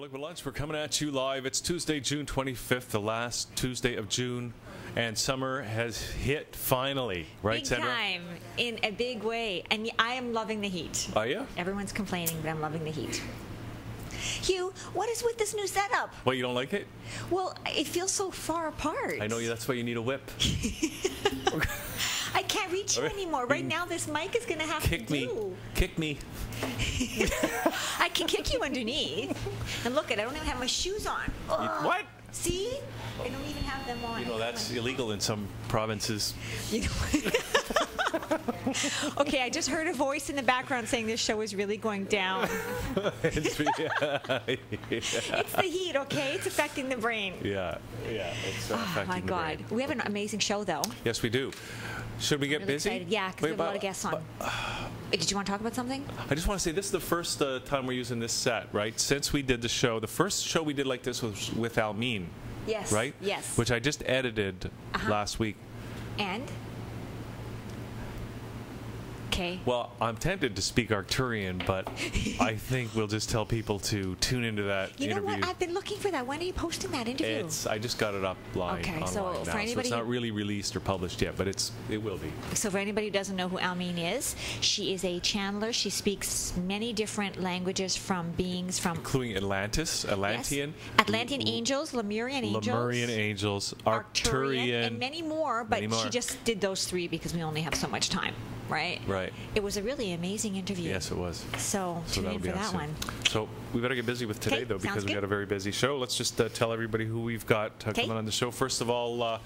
Liquid Lunch, we're coming at you live. It's Tuesday, June 25th, the last Tuesday of June, and summer has hit finally, right, big Sandra? Time, in a big way. And I am loving the heat. Are you? Everyone's complaining, but I'm loving the heat. Hugh, what is with this new setup? What, you don't like it? Well, it feels so far apart. I know you. That's why you need a whip. I can't reach you anymore. Right now, this mic is going to have Kick to me. do. Kick me. I can kick you underneath. And look, I don't even have my shoes on. What? See? I don't even have them on. You know, that's illegal in some provinces. You know. Okay, I just heard a voice in the background saying this show is really going down. It's the heat, okay? It's affecting the brain. Yeah. It's affecting my the God. brain. We have an amazing show, though. Yes, we do. Should we get Really busy? excited. Yeah, because we have a lot of guests on. Did you want to talk about something? I just want to say this is the first time we're using this set, right? Since we did the show. The first show we did like this was with Almeen. Yes. Right? Yes. Which I just edited last week. And? Okay. Well, I'm tempted to speak Arcturian, but I think we'll just tell people to tune into that interview. You know what? I've been looking for that. When are you posting that interview? I just got it up online. Okay, online so now, for anybody it's not really released or published yet, but it will be. So for anybody who doesn't know who Almeen is, she is a channeler. She speaks many different languages from beings from... Including Atlantean. Yes. Atlantean angels, Lemurian angels. Lemurian angels, Arcturian. And many more, but she just did those three because we only have so much time. Right? Right. It was a really amazing interview. Yes, it was. So tune in for that one. So we better get busy with today, though, because we got a very busy show. Let's just tell everybody who we've got coming on the show. First of all,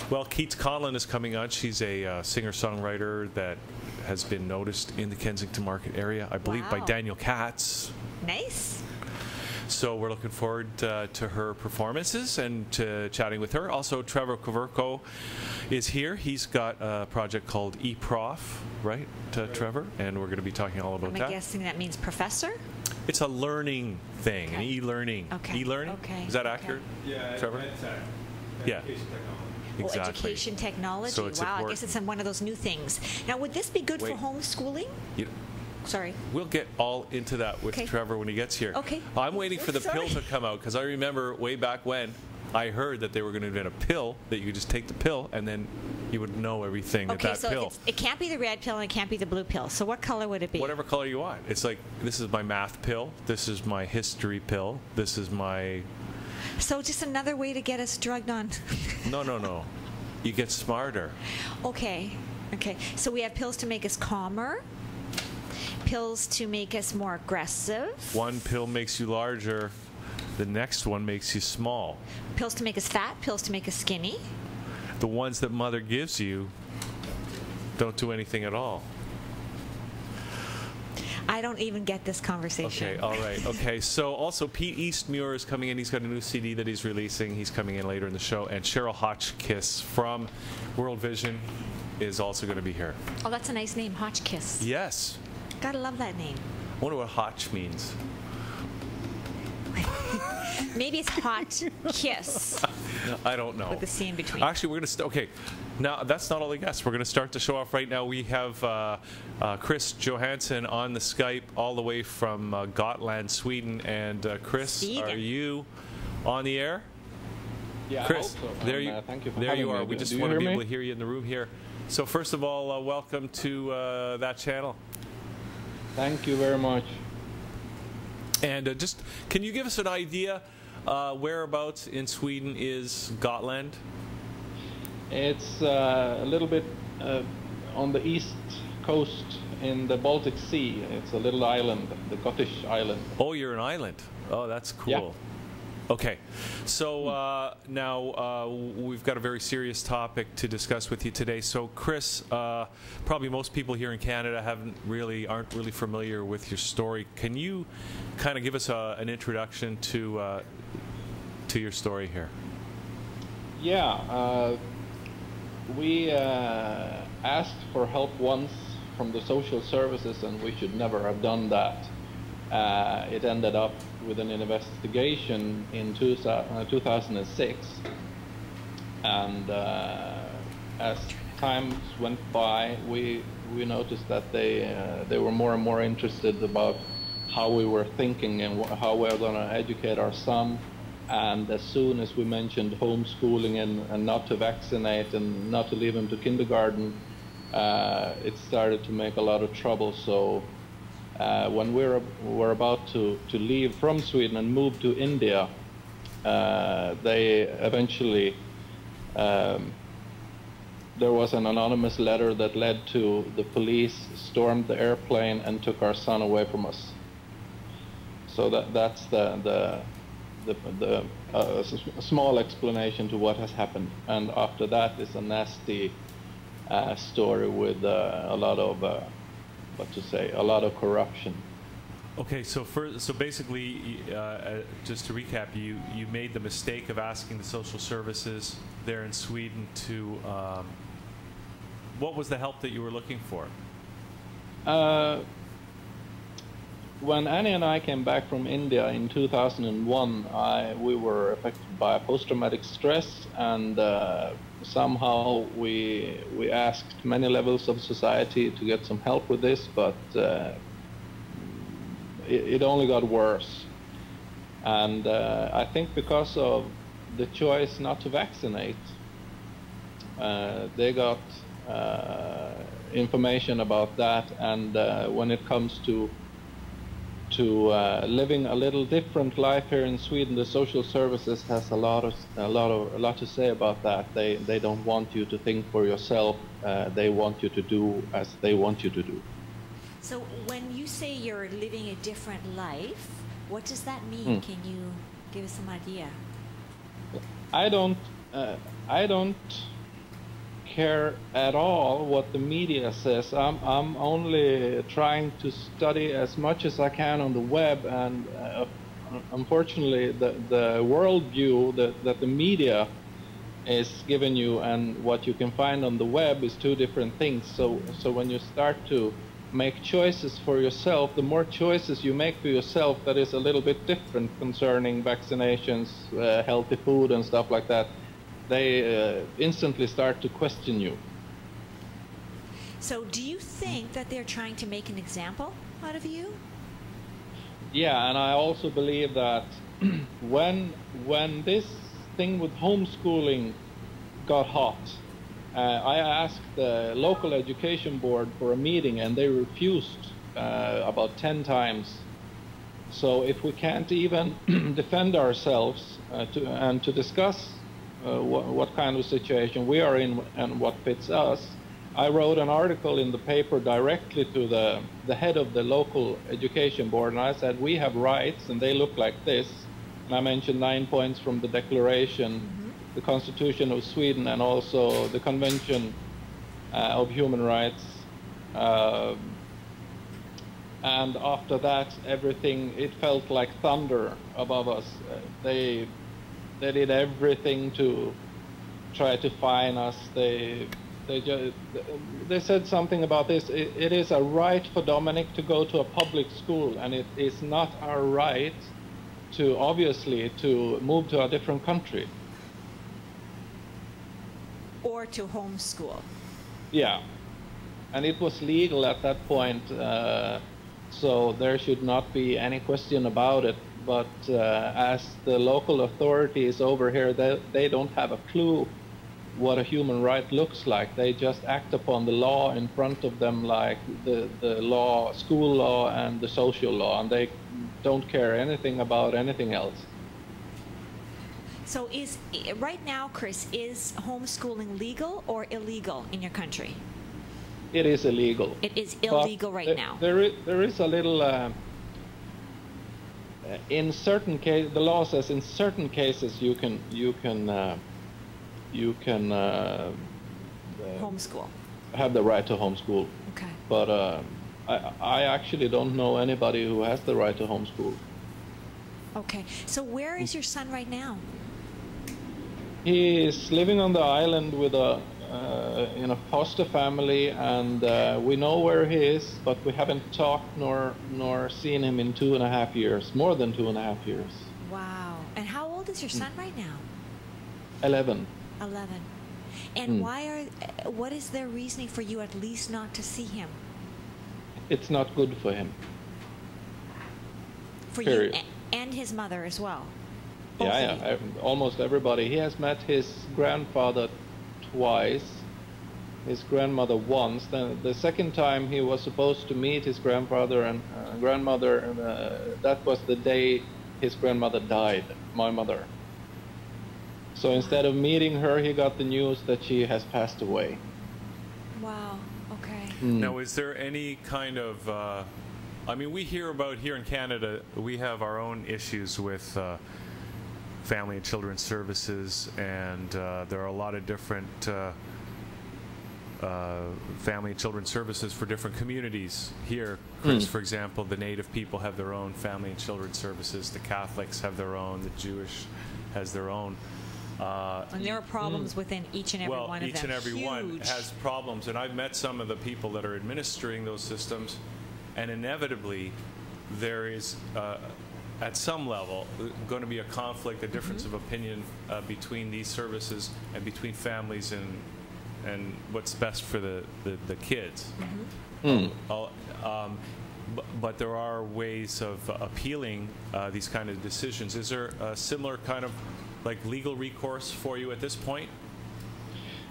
well, Keats Conlon is coming on. She's a singer-songwriter that has been noticed in the Kensington Market area, I believe, by Daniel Katz. Nice. So we're looking forward to her performances and to chatting with her. Also, Trevor Koverko is here. He's got a project called eProf, right, Trevor? And we're going to be talking all about that. I'm guessing that means professor? It's a learning thing, an e-learning. Okay. E-learning? Okay. Is that accurate? Yeah, Trevor? Yeah. Exactly. Education technology. So it's wow, important. I guess it's one of those new things. Now, would this be good for homeschooling? Sorry. We'll get all into that with Trevor when he gets here. Okay. I'm waiting for the pill to come out because I remember way back when I heard that they were going to invent a pill that you could just take the pill and then you would know everything that so pill. it can't be the red pill and it can't be the blue pill. So what color would it be? Whatever color you want. It's like, this is my math pill. This is my history pill. This is my... So just another way to get us drugged on. No. You get smarter. Okay. So we have pills to make us calmer. Pills to make us more aggressive. One pill makes you larger. The next one makes you small. Pills to make us fat. Pills to make us skinny. The ones that mother gives you don't do anything at all. I don't even get this conversation. Okay, all right. Okay, so also Pete Eastmuir is coming in. He's got a new CD that he's releasing. He's coming in later in the show. And Cheryl Hotchkiss from World Vision is also going to be here. Oh, that's a nice name, Hotchkiss. Yes. Gotta love that name. I wonder what Hotch means. Maybe it's hot kiss. I don't know. With the C in between. Actually, we're going to okay. Now that's not all the guests. We're going to start the show off right now. We have Chris Johansson on the Skype all the way from Gotland, Sweden. And Chris, are you on the air? Yeah, Chris, I hope so. there you. Thank you for there you having are. me. We just Do want to you be hear able me? to hear you in the room here. So first of all, welcome to that channel. Thank you very much. And just, can you give us an idea whereabouts in Sweden is Gotland? It's a little bit on the east coast in the Baltic Sea. It's a little island, the Scottish island. Oh, you're an island. Oh, that's cool. Yeah. Okay, so now we've got a very serious topic to discuss with you today. So, Chris, probably most people here in Canada aren't really familiar with your story. Can you kind of give us an introduction to your story here? Yeah, we asked for help once from the social services, and we should never have done that. It ended up with an investigation in 2006, and as times went by, we noticed that they were more and more interested about how we were thinking and how we were going to educate our son. And as soon as we mentioned homeschooling and not to vaccinate and not to leave him to kindergarten, it started to make a lot of trouble. So when we were about to leave from Sweden and move to India, they eventually, there was an anonymous letter that led to the police stormed the airplane and took our son away from us. So that's the small explanation to what has happened. And after that is a nasty story with a lot of, a lot of corruption. Okay, so basically, just to recap, you made the mistake of asking the social services there in Sweden to, what was the help that you were looking for? When Annie and I came back from India in 2001, we were affected by post-traumatic stress, and somehow we asked many levels of society to get some help with this, but it only got worse. And I think because of the choice not to vaccinate, they got information about that, and when it comes to living a little different life here in Sweden, the social services has a lot to say about that. They don't want you to think for yourself. They want you to do as they want you to do. So when you say you're living a different life, what does that mean? Can you give us some idea? I don't care at all what the media says. I'm only trying to study as much as I can on the web, and unfortunately the worldview that the media is giving you and what you can find on the web is two different things. So when you start to make choices for yourself, the more choices you make for yourself that is a little bit different concerning vaccinations, healthy food and stuff like that, they instantly start to question you. So do you think that they're trying to make an example out of you? Yeah, and I also believe that when this thing with homeschooling got hot, I asked the local education board for a meeting, and they refused about 10 times. So if we can't even defend ourselves to discuss what kind of situation we are in and what fits us, I wrote an article in the paper directly to the head of the local education board, and I said, we have rights and they look like this. And I mentioned 9 points from the Declaration, the Constitution of Sweden, and also the Convention of Human Rights. And after that, everything, it felt like thunder above us. They did everything to try to fine us. They said something about this. It is a right for Dominic to go to a public school, and it is not our right to, obviously, to move to a different country. Or to homeschool. Yeah, and it was legal at that point, so there should not be any question about it. But as the local authorities over here, they don't have a clue what a human right looks like. They just act upon the law in front of them, like the law, school law and the social law, and they don't care anything about anything else. So right now, Chris, is homeschooling legal or illegal in your country? It is illegal. It is illegal right now. There is a little, in certain cases, the law says in certain cases you can homeschool. Have the right to homeschool. Okay. But I actually don't know anybody who has the right to homeschool. Okay. So where is your son right now? He is living on the island with in a foster family, and we know where he is, but we haven't talked nor seen him in 2.5 years, more than 2.5 years. Wow. And how old is your son right now? 11. 11. And what is their reasoning for you at least not to see him? It's not good for him. For period. you and his mother as well. Yeah, almost everybody. He has met his grandfather twice, his grandmother once. Then the second time he was supposed to meet his grandfather and grandmother, that was the day his grandmother died, my mother. So instead of meeting her, he got the news that she has passed away. Wow. Okay. Now, is there any kind of, I mean, we hear about here in Canada, we have our own issues with family and children's services, and there are a lot of different family and children's services for different communities. Here, Chris, for example, the Native people have their own family and children's services, the Catholics have their own, the Jewish has their own. And there are problems within each and every one of them. Each and every one Huge. has problems, and I've met some of the people that are administering those systems, and inevitably there is, at some level, going to be a conflict, a difference of opinion between these services and between families and what's best for the kids. But there are ways of appealing these kind of decisions. Is there a similar kind of like legal recourse for you at this point?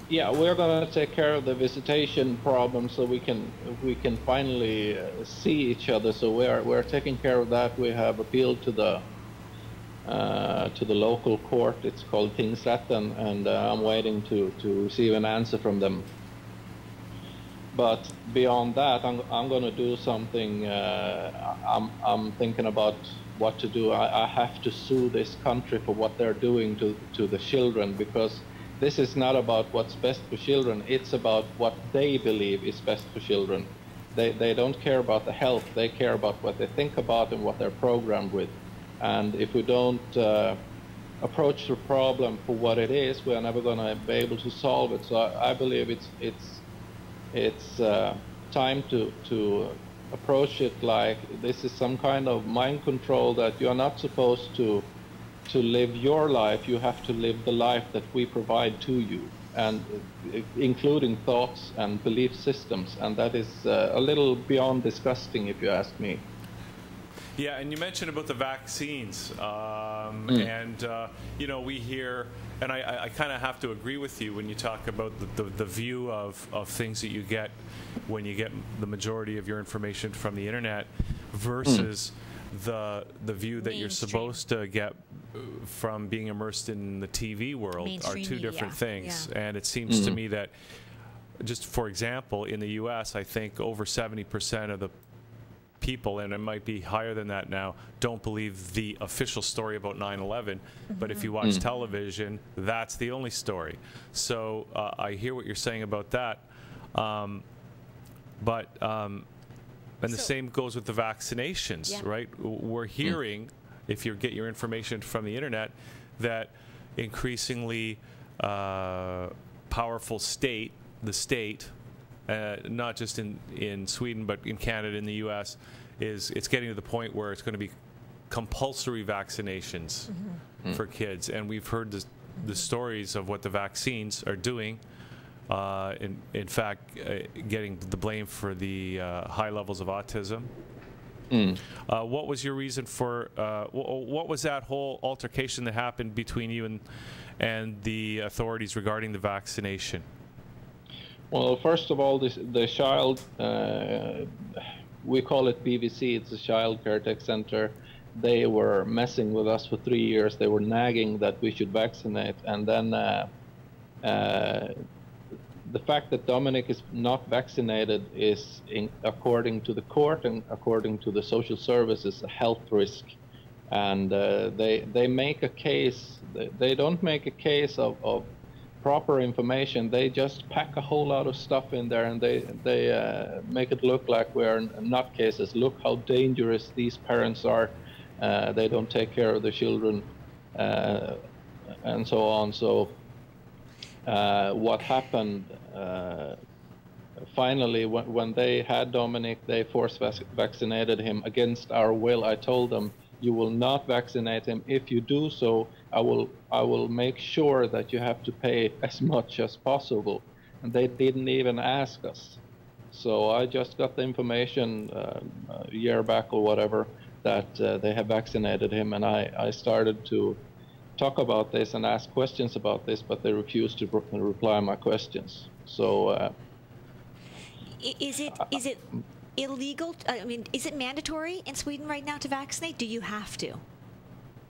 Yeah, we're going to take care of the visitation problem so we can finally see each other. So we're taking care of that. We have appealed to the local court. It's called tingsrätten, and I'm waiting to receive an answer from them. But beyond that, I'm going to do something. I'm thinking about what to do. I have to sue this country for what they're doing to the children, because this is not about what's best for children. It's about what they believe is best for children. They don't care about the health. They care about what they think about and what they're programmed with. And if we don't approach the problem for what it is, we are never going to be able to solve it. So I believe it's time to approach it like this is some kind of mind control, that you are not supposed to live your life. You have to live the life that we provide to you, and including thoughts and belief systems. And that is a little beyond disgusting, if you ask me. Yeah, and you mentioned about the vaccines, and you know, we hear, and I kind of have to agree with you when you talk about the view of things that you get when you get the majority of your information from the internet versus the view that you're supposed to get from being immersed in the TV world are two different things. Yeah. And it seems to me that, just for example, in the U.S., I think over 70% of the people, and it might be higher than that now, don't believe the official story about 9/11. But if you watch television, that's the only story. So I hear what you're saying about that. And the same goes with the vaccinations, right? We're hearing, if you get your information from the internet, that increasingly powerful the state, not just in Sweden, but in Canada and the U.S., it's getting to the point where it's going to be compulsory vaccinations for kids. And we've heard the stories of what the vaccines are doing. In fact, getting the blame for the high levels of autism. What was your reason for, what was that whole altercation that happened between you and the authorities regarding the vaccination? Well, first of all, the child, we call it BVC, it's a child caretaker center. They were messing with us for 3 years. They were nagging that we should vaccinate. And then the fact that Dominic is not vaccinated is, according to the court and according to the social services, a health risk. And they make a case. They don't make a case of proper information. They just pack a whole lot of stuff in there, and they make it look like we're nutcases. Look how dangerous these parents are. They don't take care of the children, and so on. So what happened finally, when they had Dominic, they force vaccinated him against our will. I told them, you will not vaccinate him. If you do so, I will make sure that you have to pay as much as possible. And they didn't even ask us. So I just got the information a year back or whatever, that they have vaccinated him, and I started to talk about this and ask questions about this, but they refused to reply my questions. So Is it illegal? I mean, is it mandatory in Sweden right now to vaccinate? Do you have to?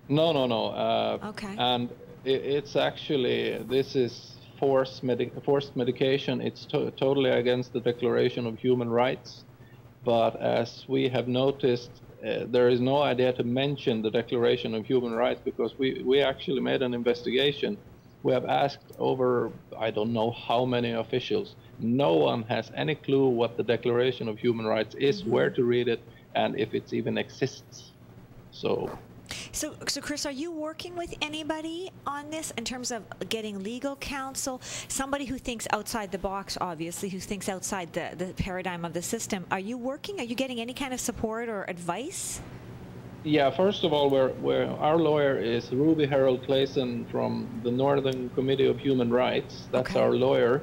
no. Okay. And it's actually, this is forced medication. It's totally against the Declaration of Human Rights. But as we have noticed, there is no idea to mention the Declaration of Human Rights, because we actually made an investigation. We have asked over, I don't know how many officials. No one has any clue what the Declaration of Human Rights is, where to read it, and if it even exists. So, Chris, are you working with anybody on this in terms of getting legal counsel? Somebody who thinks outside the box, obviously, who thinks outside the paradigm of the system. Are you working? Are you getting any kind of support or advice? Yeah, first of all, our lawyer is Ruby Harold Clayson from the Northern Committee of Human Rights. That's Okay. our lawyer.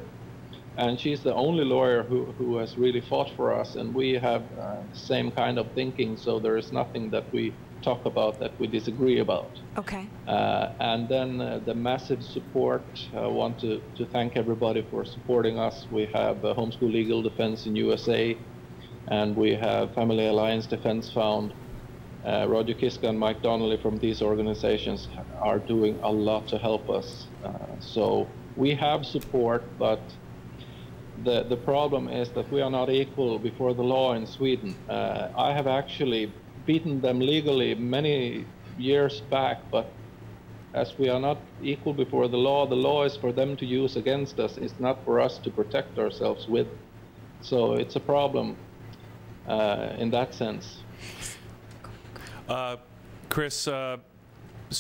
And she's the only lawyer who has really fought for us. And we have the same kind of thinking, so there is nothing that we talk about that we disagree about. Okay. And then the massive support. I want to thank everybody for supporting us. We have Homeschool Legal Defense in USA, and we have Family Alliance Defense Fund. Roger Kiska and Mike Donnelly from these organizations are doing a lot to help us. So we have support, but the problem is that we are not equal before the law in Sweden. I have actually beaten them legally many years back, but as we are not equal before the law is for them to use against us. It's not for us to protect ourselves with. So it's a problem in that sense. Chris, so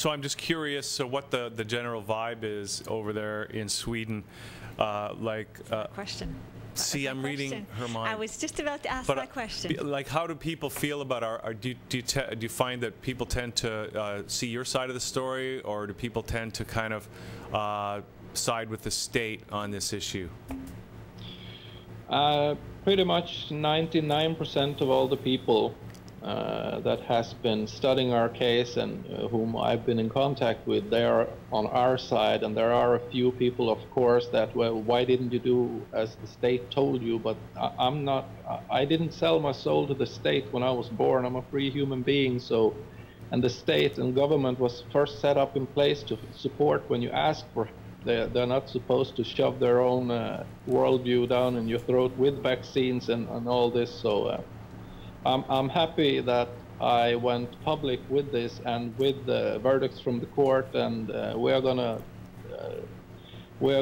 I'm just curious, so what the general vibe is over there in Sweden, Question. See, I'm reading her mind. I was just about to ask that question. Like, how do people feel about do you find that people tend to see your side of the story, or do people tend to kind of side with the state on this issue? Pretty much 99% of all the people that has been studying our case and whom I've been in contact with, they are on our side. And there are a few people, of course, that, well, why didn't you do as the state told you? But I didn't sell my soul to the state when I was born. I'm a free human being. So, and the state and government was first set up in place to support when you ask for. They're not supposed to shove their own worldview down in your throat with vaccines and all this. So I'm happy that I went public with this and with the verdicts from the court, and we are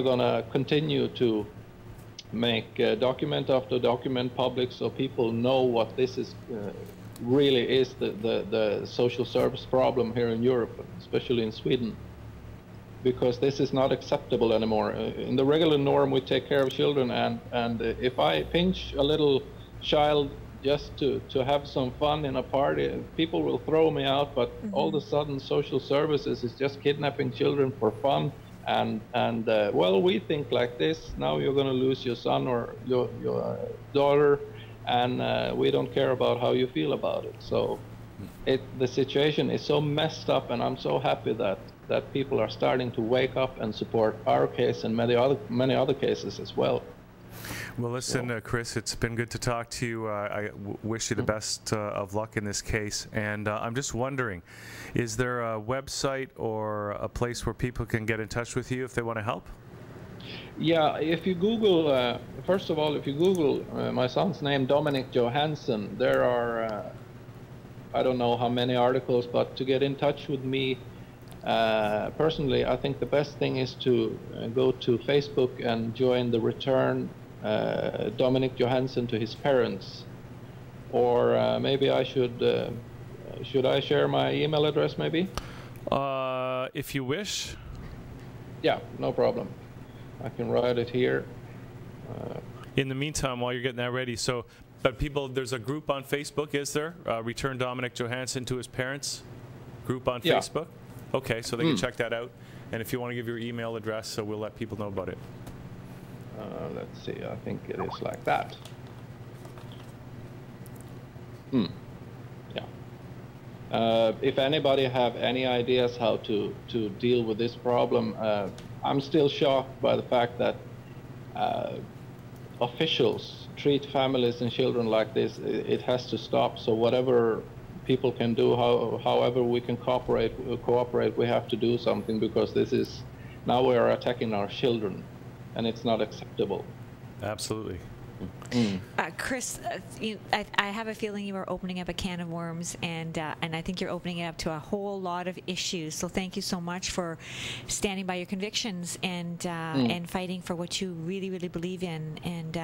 gonna continue to make document after document public, so people know what this is really is the social service problem here in Europe, especially in Sweden, because this is not acceptable anymore. In the regular norm, we take care of children, and if I pinch a little child just to have some fun in a party, people will throw me out. But all of a sudden, social services is just kidnapping children for fun, and well, we think like this. Now you're going to lose your son or your daughter, and we don't care about how you feel about it. So the situation is so messed up, and I'm so happy that people are starting to wake up and support our case and many other cases as well. Well, listen, Chris, it's been good to talk to you. I wish you the best of luck in this case. And I'm just wondering, is there a website or a place where people can get in touch with you if they want to help? Yeah, if you Google, first of all, if you Google my son's name, Dominic Johansson, there are, I don't know how many articles, but to get in touch with me, personally, I think the best thing is to go to Facebook and join the Return Dominic Johansson to his parents. Or maybe I should I share my email address maybe? If you wish. Yeah, no problem. I can write it here. In the meantime, while you're getting that ready, but people, there's a group on Facebook, is there? Return Dominic Johansson to his parents group on Facebook? Okay, so they can check that out. And if you want to give your email address, so we'll let people know about it. Let's see, I think it is like that. Yeah. If anybody have any ideas how to deal with this problem, I'm still shocked by the fact that officials treat families and children like this. It has to stop. So whatever people can do, however we can cooperate, we have to do something, because this is, now we are attacking our children, and it's not acceptable. Absolutely. Chris, I have a feeling you are opening up a can of worms, and I think you're opening it up to a whole lot of issues. So thank you so much for standing by your convictions and fighting for what you really, really believe in, and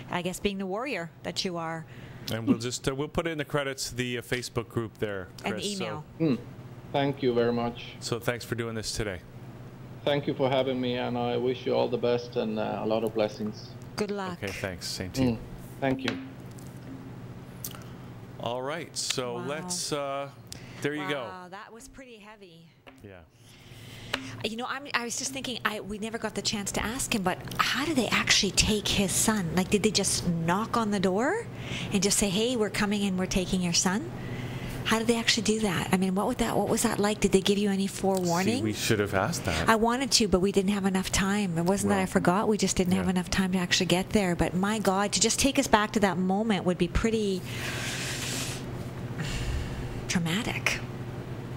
I guess being the warrior that you are. And we'll just we'll put in the credits the Facebook group there, Chris. And the email. So, thank you very much. so thanks for doing this today. Thank you for having me, and I wish you all the best and a lot of blessings. Good luck. Okay, thanks. Same to you. Thank you. All right, so Wow. let's, there you go. Wow, that was pretty heavy. Yeah. You know, I was just thinking, we never got the chance to ask him, but how did they actually take his son? Like, did they just knock on the door and just say, hey, we're coming and we're taking your son? How did they actually do that? I mean, what was that like? Did they give you any forewarning? See, we should have asked that. I wanted to, but we didn't have enough time. It wasn't that I forgot. We just didn't have enough time to actually get there. But my God, to just take us back to that moment would be pretty traumatic.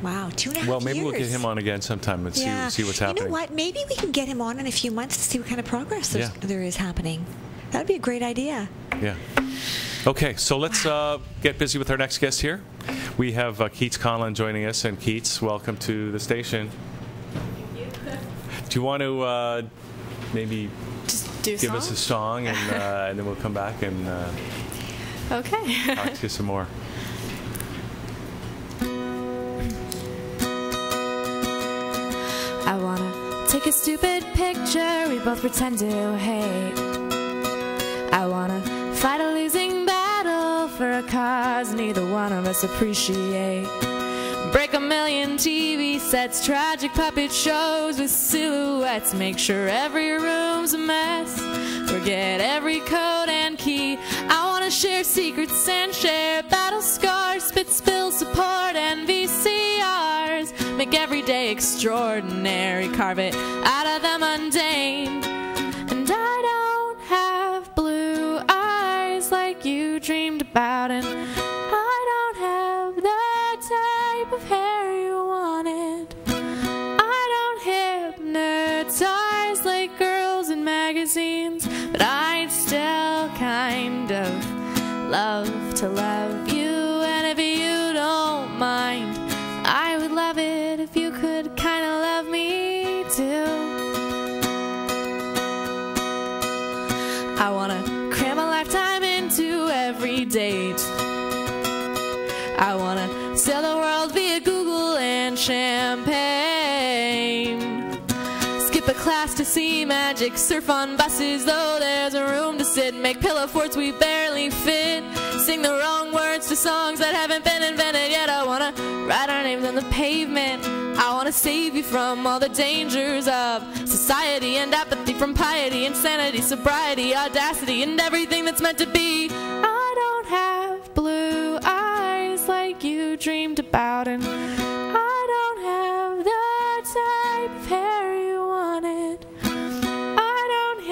Wow, 2.5 years. Well, maybe we'll get him on again sometime and see what's happening. You know what? Maybe we can get him on in a few months to see what kind of progress there is happening. That would be a great idea. Yeah. Okay, so let's get busy with our next guest here. We have Keats Conlon joining us, and Keats, welcome to the station. Thank you. Do you want to maybe Just do give us a song, and then we'll come back and Okay. talk to you some more. I wanna take a stupid picture we both pretend to hate. I wanna fight a losing battle for a cause neither one of us appreciate. Break a million TV sets, tragic puppet shows with silhouettes. Make sure every room's a mess. Forget every code and key. I wanna share secrets and share battle scars, spit, spill, support, and VCRs. Make every day extraordinary, carve it out of the mundane. And I don't have blue eyes like you dreamed about, and I don't have the type of hair you wanted. I don't hypnotize like girls in magazines, but I'd still kind of love to love you. And if you don't mind, I would love it if you could kind of love me too. I wanna cram a lifetime into every date. I wanna sell the world via Google and champagne. Skip a class to see magic, surf on buses though there's a room to sit. Make pillow forts we barely fit. Sing the wrong words to songs that haven't been invented yet. I wanna write our names on the pavement. I wanna save you from all the dangers of society and apathy, from piety, insanity, sobriety, audacity, and everything that's meant to be. I don't have blue eyes like you dreamed about, and I don't have the type of hair you wanted. I don't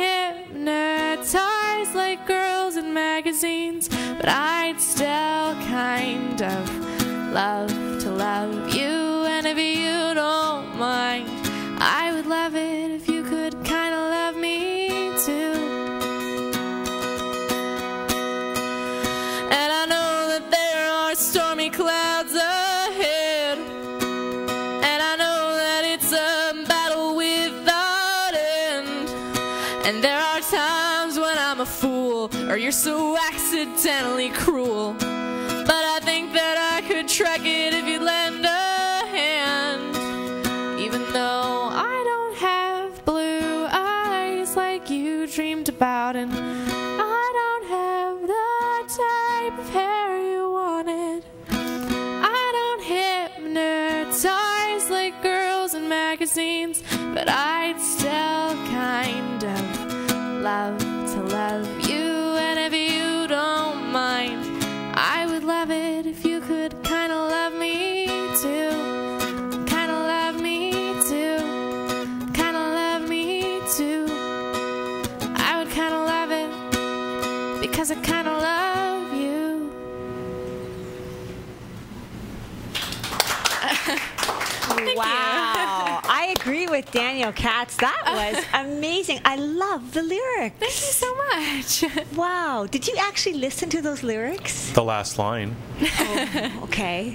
hypnotize like girls in magazines, but I'd still kind of love to love you. And if you don't mind, I would love it if you could kind of love me too. And I know that there are stormy clouds ahead, and I know that it's a battle without end. And there are times when I'm a fool, or you're so accidentally cruel, but I think that I could track it if you'd lend a hand. Even though I don't have blue eyes like you dreamed about, and I don't have the type of hair you wanted. I don't hypnotize like girls in magazines, but I'd still kind of love to love you. And if you don't mind, I would love it if you could kind of love me 'cause I kinda love you. Wow. I agree with Daniel Katz. That was amazing. I love the lyrics. Thank you so much. Wow. Did you actually listen to those lyrics? The last line, Oh, okay.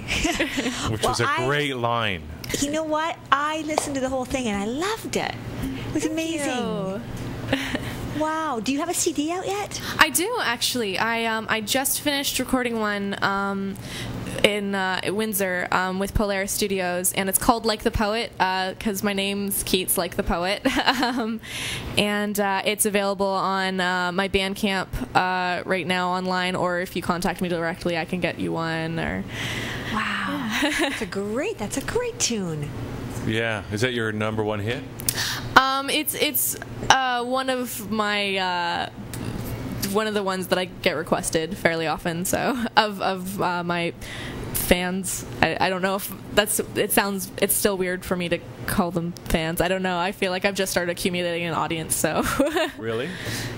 which Well, was a great line. You know what? I listened to the whole thing and I loved it. It was amazing. Wow. Do you have a CD out yet? I do, actually. I just finished recording one in Windsor with Polaris Studios, and it's called Like the Poet, because my name's Keats, like the poet. And it's available on my Bandcamp right now online, or if you contact me directly, I can get you one. Or Wow. That's a great tune. Yeah. Is that your number one hit? It's one of my one of the ones that I get requested fairly often. So of my fans, I don't know if it's still weird for me to call them fans. I don't know. I feel like I've just started accumulating an audience. So Really?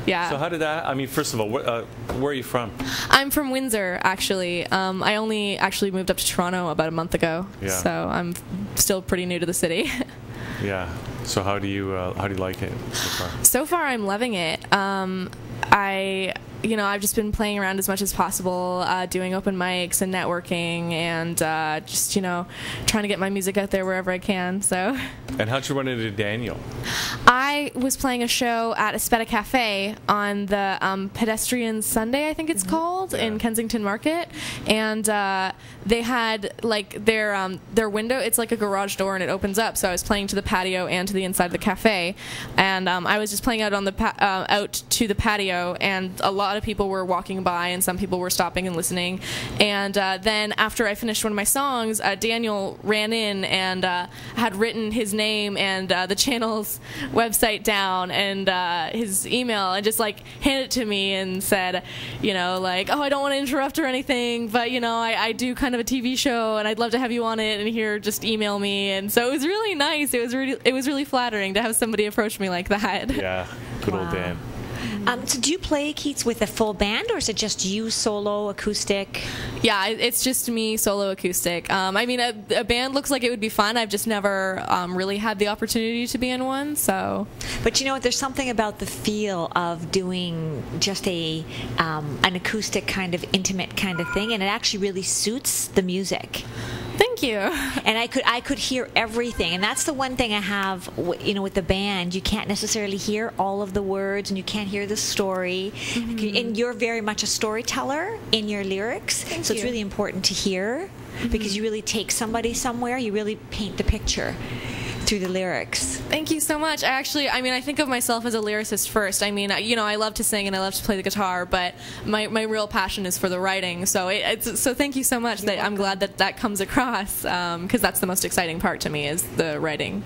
yeah. So how did that? I mean, first of all, where are you from? I'm from Windsor, actually. I only actually moved up to Toronto about a month ago. Yeah. So I'm still pretty new to the city. Yeah. So how do you like it so far? So far, I'm loving it. I've just been playing around as much as possible, doing open mics and networking, and just trying to get my music out there wherever I can. So. And how'd you run into Daniel? I was playing a show at Espeta Cafe on the Pedestrian Sunday, I think it's called, in Kensington Market, and they had like their window. It's like a garage door, and it opens up. So I was playing to the patio and to the inside of the cafe, and I was just playing out on the out to the patio, and a lot of people were walking by, and some people were stopping and listening. And then after I finished one of my songs, Daniel ran in and had written his name and the channel's website down and his email, and just like handed it to me and said, like, oh, I don't want to interrupt or anything, but I do kind of a TV show and I'd love to have you on it, and here, just email me. And so it was really nice. It was really flattering to have somebody approach me like that. Yeah. Good old Wow. Dan. So do you play, Keats, with a full band, or is it just you solo acoustic? Yeah, it's just me solo acoustic. I mean, a band looks like it would be fun. I've just never really had the opportunity to be in one. So, But there's something about the feel of doing just an acoustic kind of intimate kind of thing, and it actually really suits the music. thank you. And I could hear everything, and that's the one thing I have, with the band. You can't necessarily hear all of the words, and you can't hear the story. Mm-hmm. And you're very much a storyteller in your lyrics, so it's really important to hear, because you really take somebody somewhere. You really paint the picture through the lyrics. Thank you so much. I think of myself as a lyricist first. I mean, I love to sing and I love to play the guitar, but my real passion is for the writing. So so thank you so much. I'm glad that comes across, because that's the most exciting part to me, is the writing.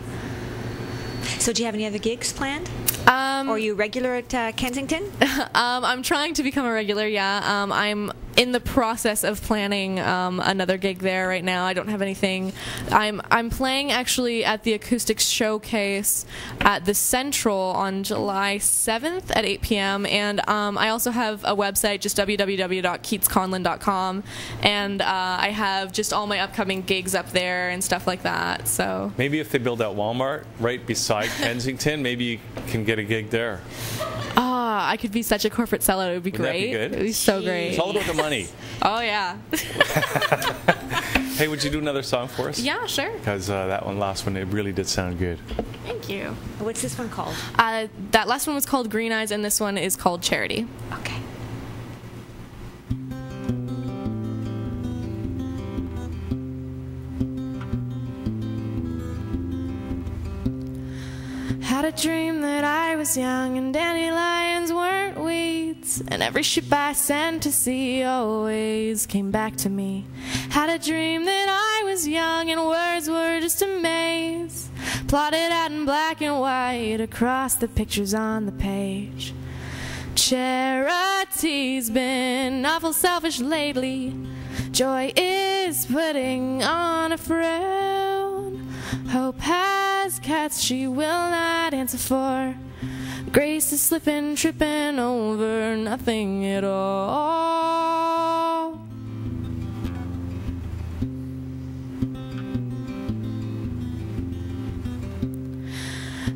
So do you have any other gigs planned? Or are you regular at Kensington? I'm trying to become a regular, yeah. I'm in the process of planning another gig there right now. I don't have anything. I'm playing actually at the Acoustics Showcase at the Central on July 7th at 8 p.m. And I also have a website, just www.keatsconlin.com, and I have just all my upcoming gigs up there and stuff like that. So maybe if they build that Walmart right beside Kensington, maybe you can get a gig there. I could be such a corporate sellout. It would be Wouldn't great. that be good? It would be so great. It's all about the money. Oh, yeah. Hey, would you do another song for us? Yeah, sure. Because that last one, it really did sound good. Thank you. What's this one called? That last one was called Green Eyes, and this one is called Charity. Okay. Had a dream that I was young and dandelions weren't weeds, and every ship I sent to sea always came back to me. Had a dream that I was young and words were just a maze, plotted out in black and white across the pictures on the page. Charity's been awful selfish lately. Joy is putting on a frown. Hope has cats she will not answer for. Grace is slipping, tripping over nothing at all.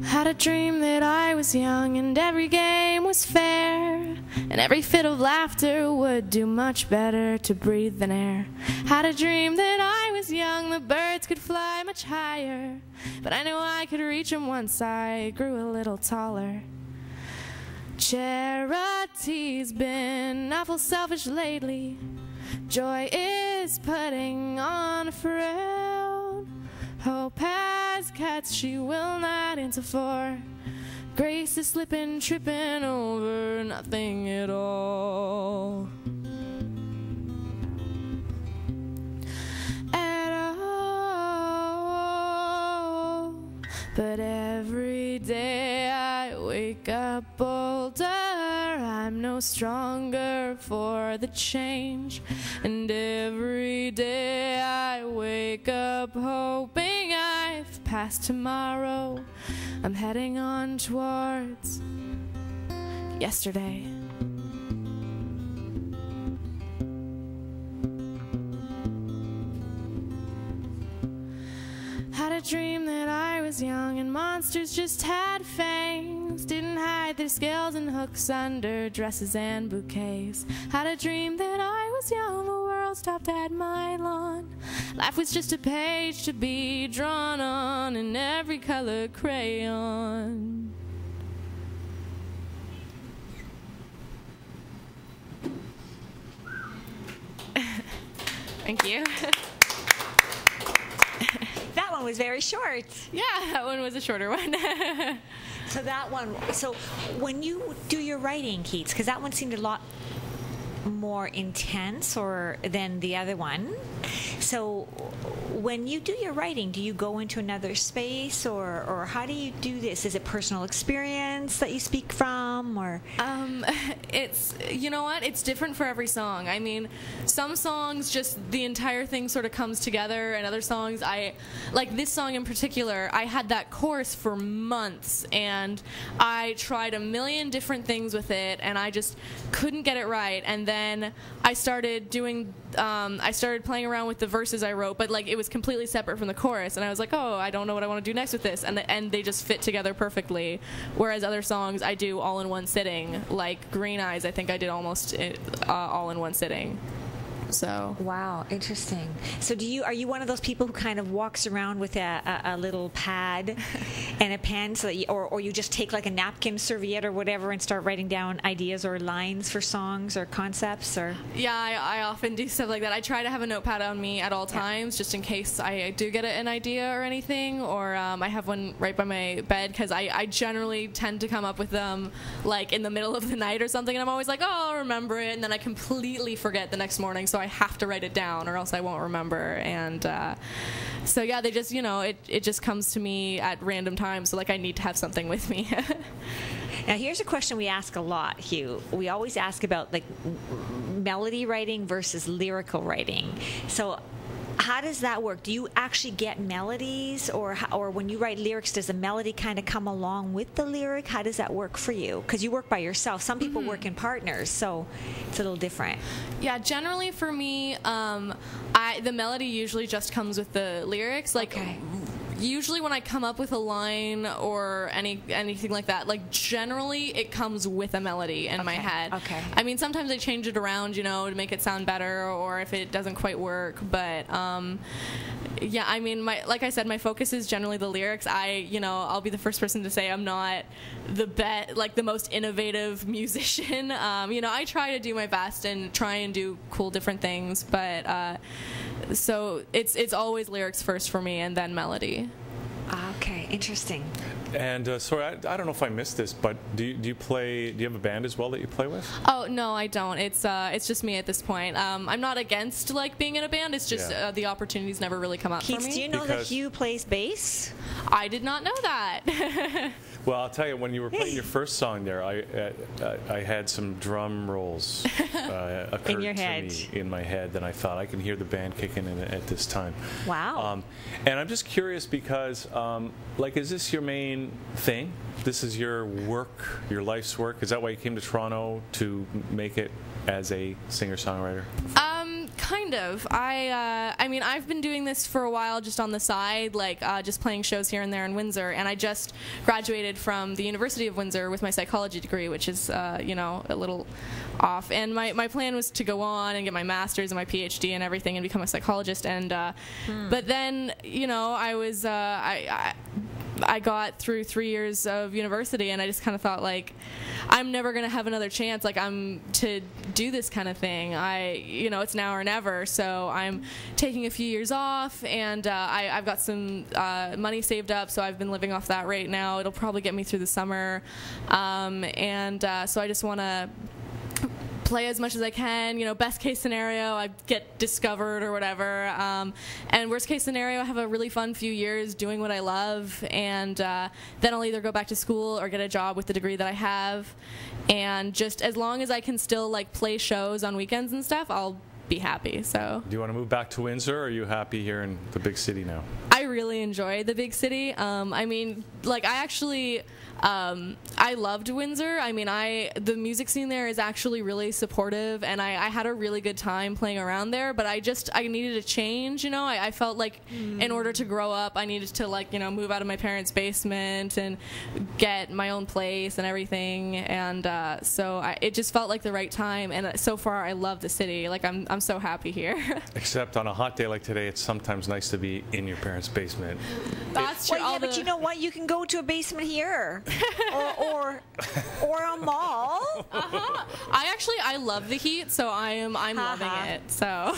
Had a dream that I was young and every game was fair, and every fit of laughter would do much better to breathe than air. Had a dream that I was young, the birds could fly much higher, but I knew I could reach them once I grew a little taller. Charity's been awful selfish lately. Joy is putting on a frown. Hope has cats she will not answer for. Grace is slipping, tripping over nothing at all. At all. But every day I wake up older, I'm no stronger for the change. And every day I wake up hoping I've passed tomorrow. I'm heading on towards yesterday. Had a dream that I was young and monsters just had fangs, didn't hide their scales and hooks under dresses and bouquets. Had a dream that I was young, the world stopped at my lawn. Life was just a page to be drawn on in every color crayon. Thank you. That one was very short. Yeah, that one was a shorter one. So that one, so when you do your writing, Keats, because that one seemed a lot more intense than the other one. So when you do your writing, do you go into another space, or how do you do this? Is it personal experience that you speak from, or? It's, you know what, it's different for every song. I mean, some songs just the entire thing sort of comes together, and other songs, like this song in particular, I had that chorus for months and I tried a million different things with it and I just couldn't get it right. And then I started doing I started playing around with the verses I wrote, but like it was completely separate from the chorus, and I was like, oh, I don't know what I want to do next with this, and they just fit together perfectly. Whereas other songs I do all in one sitting, like Green Eyes, I think I did almost all in one sitting. So wow, interesting. So are you one of those people who kind of walks around with a little pad and a pen, so that or you just take like a napkin, serviette, or whatever, and start writing down ideas or lines for songs or concepts? Or yeah, I often do stuff like that. I try to have a notepad on me at all times, just in case I do get an idea or anything, or I have one right by my bed, because I generally tend to come up with them like in the middle of the night or something, and I'm always like, oh, I'll remember it, and then I completely forget the next morning, so I have to write it down or else I won't remember. And so yeah, they just, it just comes to me at random times, so like I need to have something with me. Now here's a question we ask a lot, Hugh. We always ask about like melody writing versus lyrical writing. So how does that work? Do you actually get melodies, or when you write lyrics, does the melody kind of come along with the lyric? How does that work for you? Because you work by yourself. Some people work in partners, so it's a little different. Yeah, generally for me, the melody usually just comes with the lyrics. Like, okay. Usually when I come up with a line or anything like that, like generally it comes with a melody in my head. Okay. I mean, sometimes I change it around, to make it sound better, or if it doesn't quite work. But yeah, I mean, like I said, my focus is generally the lyrics. I'll be the first person to say I'm not the most innovative musician. I try to do my best and try and do cool different things, but so it's always lyrics first for me, and then melody. Okay, interesting. And sorry, I don't know if I missed this, but do you have a band as well that you play with? Oh no, I don't. It's just me at this point. I'm not against being in a band. It's just the opportunities never really come up for me. Do you know that Hugh plays bass? I did not know that. Well, I'll tell you, when you were playing your first song there, I had some drum rolls occurred in your head. to me in my head, and I thought I can hear the band kicking in at this time. Wow. And I'm just curious because, like, is this your main thing? This is your work, your life's work? Is that why you came to Toronto, to make it as a singer-songwriter? Kind of. I mean, I've been doing this for a while just on the side, like just playing shows here and there in Windsor, and I just graduated from the University of Windsor with my psychology degree, which is, you know, a little off. And my plan was to go on and get my master's and my PhD and everything and become a psychologist. And but then, you know, I got through 3 years of university, and I just kind of thought, like, I'm never going to have another chance, like, I'm to do this kind of thing. You know, it's now or never, so I'm taking a few years off, and I've got some money saved up, so I've been living off that right now. It'll probably get me through the summer, so I just want to play as much as I can. You know, best case scenario, I get discovered or whatever, and worst case scenario, I have a really fun few years doing what I love, and then I'll either go back to school or get a job with the degree that I have, and just as long as I can still, like, play shows on weekends and stuff, I'll be happy. So, do you want to move back to Windsor, or are you happy here in the big city now? I really enjoy the big city. I mean, like, I actually I loved Windsor. I mean, the music scene there is actually really supportive, and I had a really good time playing around there, but I needed a change, you know. I felt like in order to grow up, I needed to, like, you know, move out of my parents' basement and get my own place and everything, and so it just felt like the right time, and so far I love the city. Like, I'm so happy here. Except on a hot day like today, it's sometimes nice to be in your parents' basement. That's true. Well, yeah, but you know what? You can go to a basement here. or a mall. I love the heat, so I'm loving it. So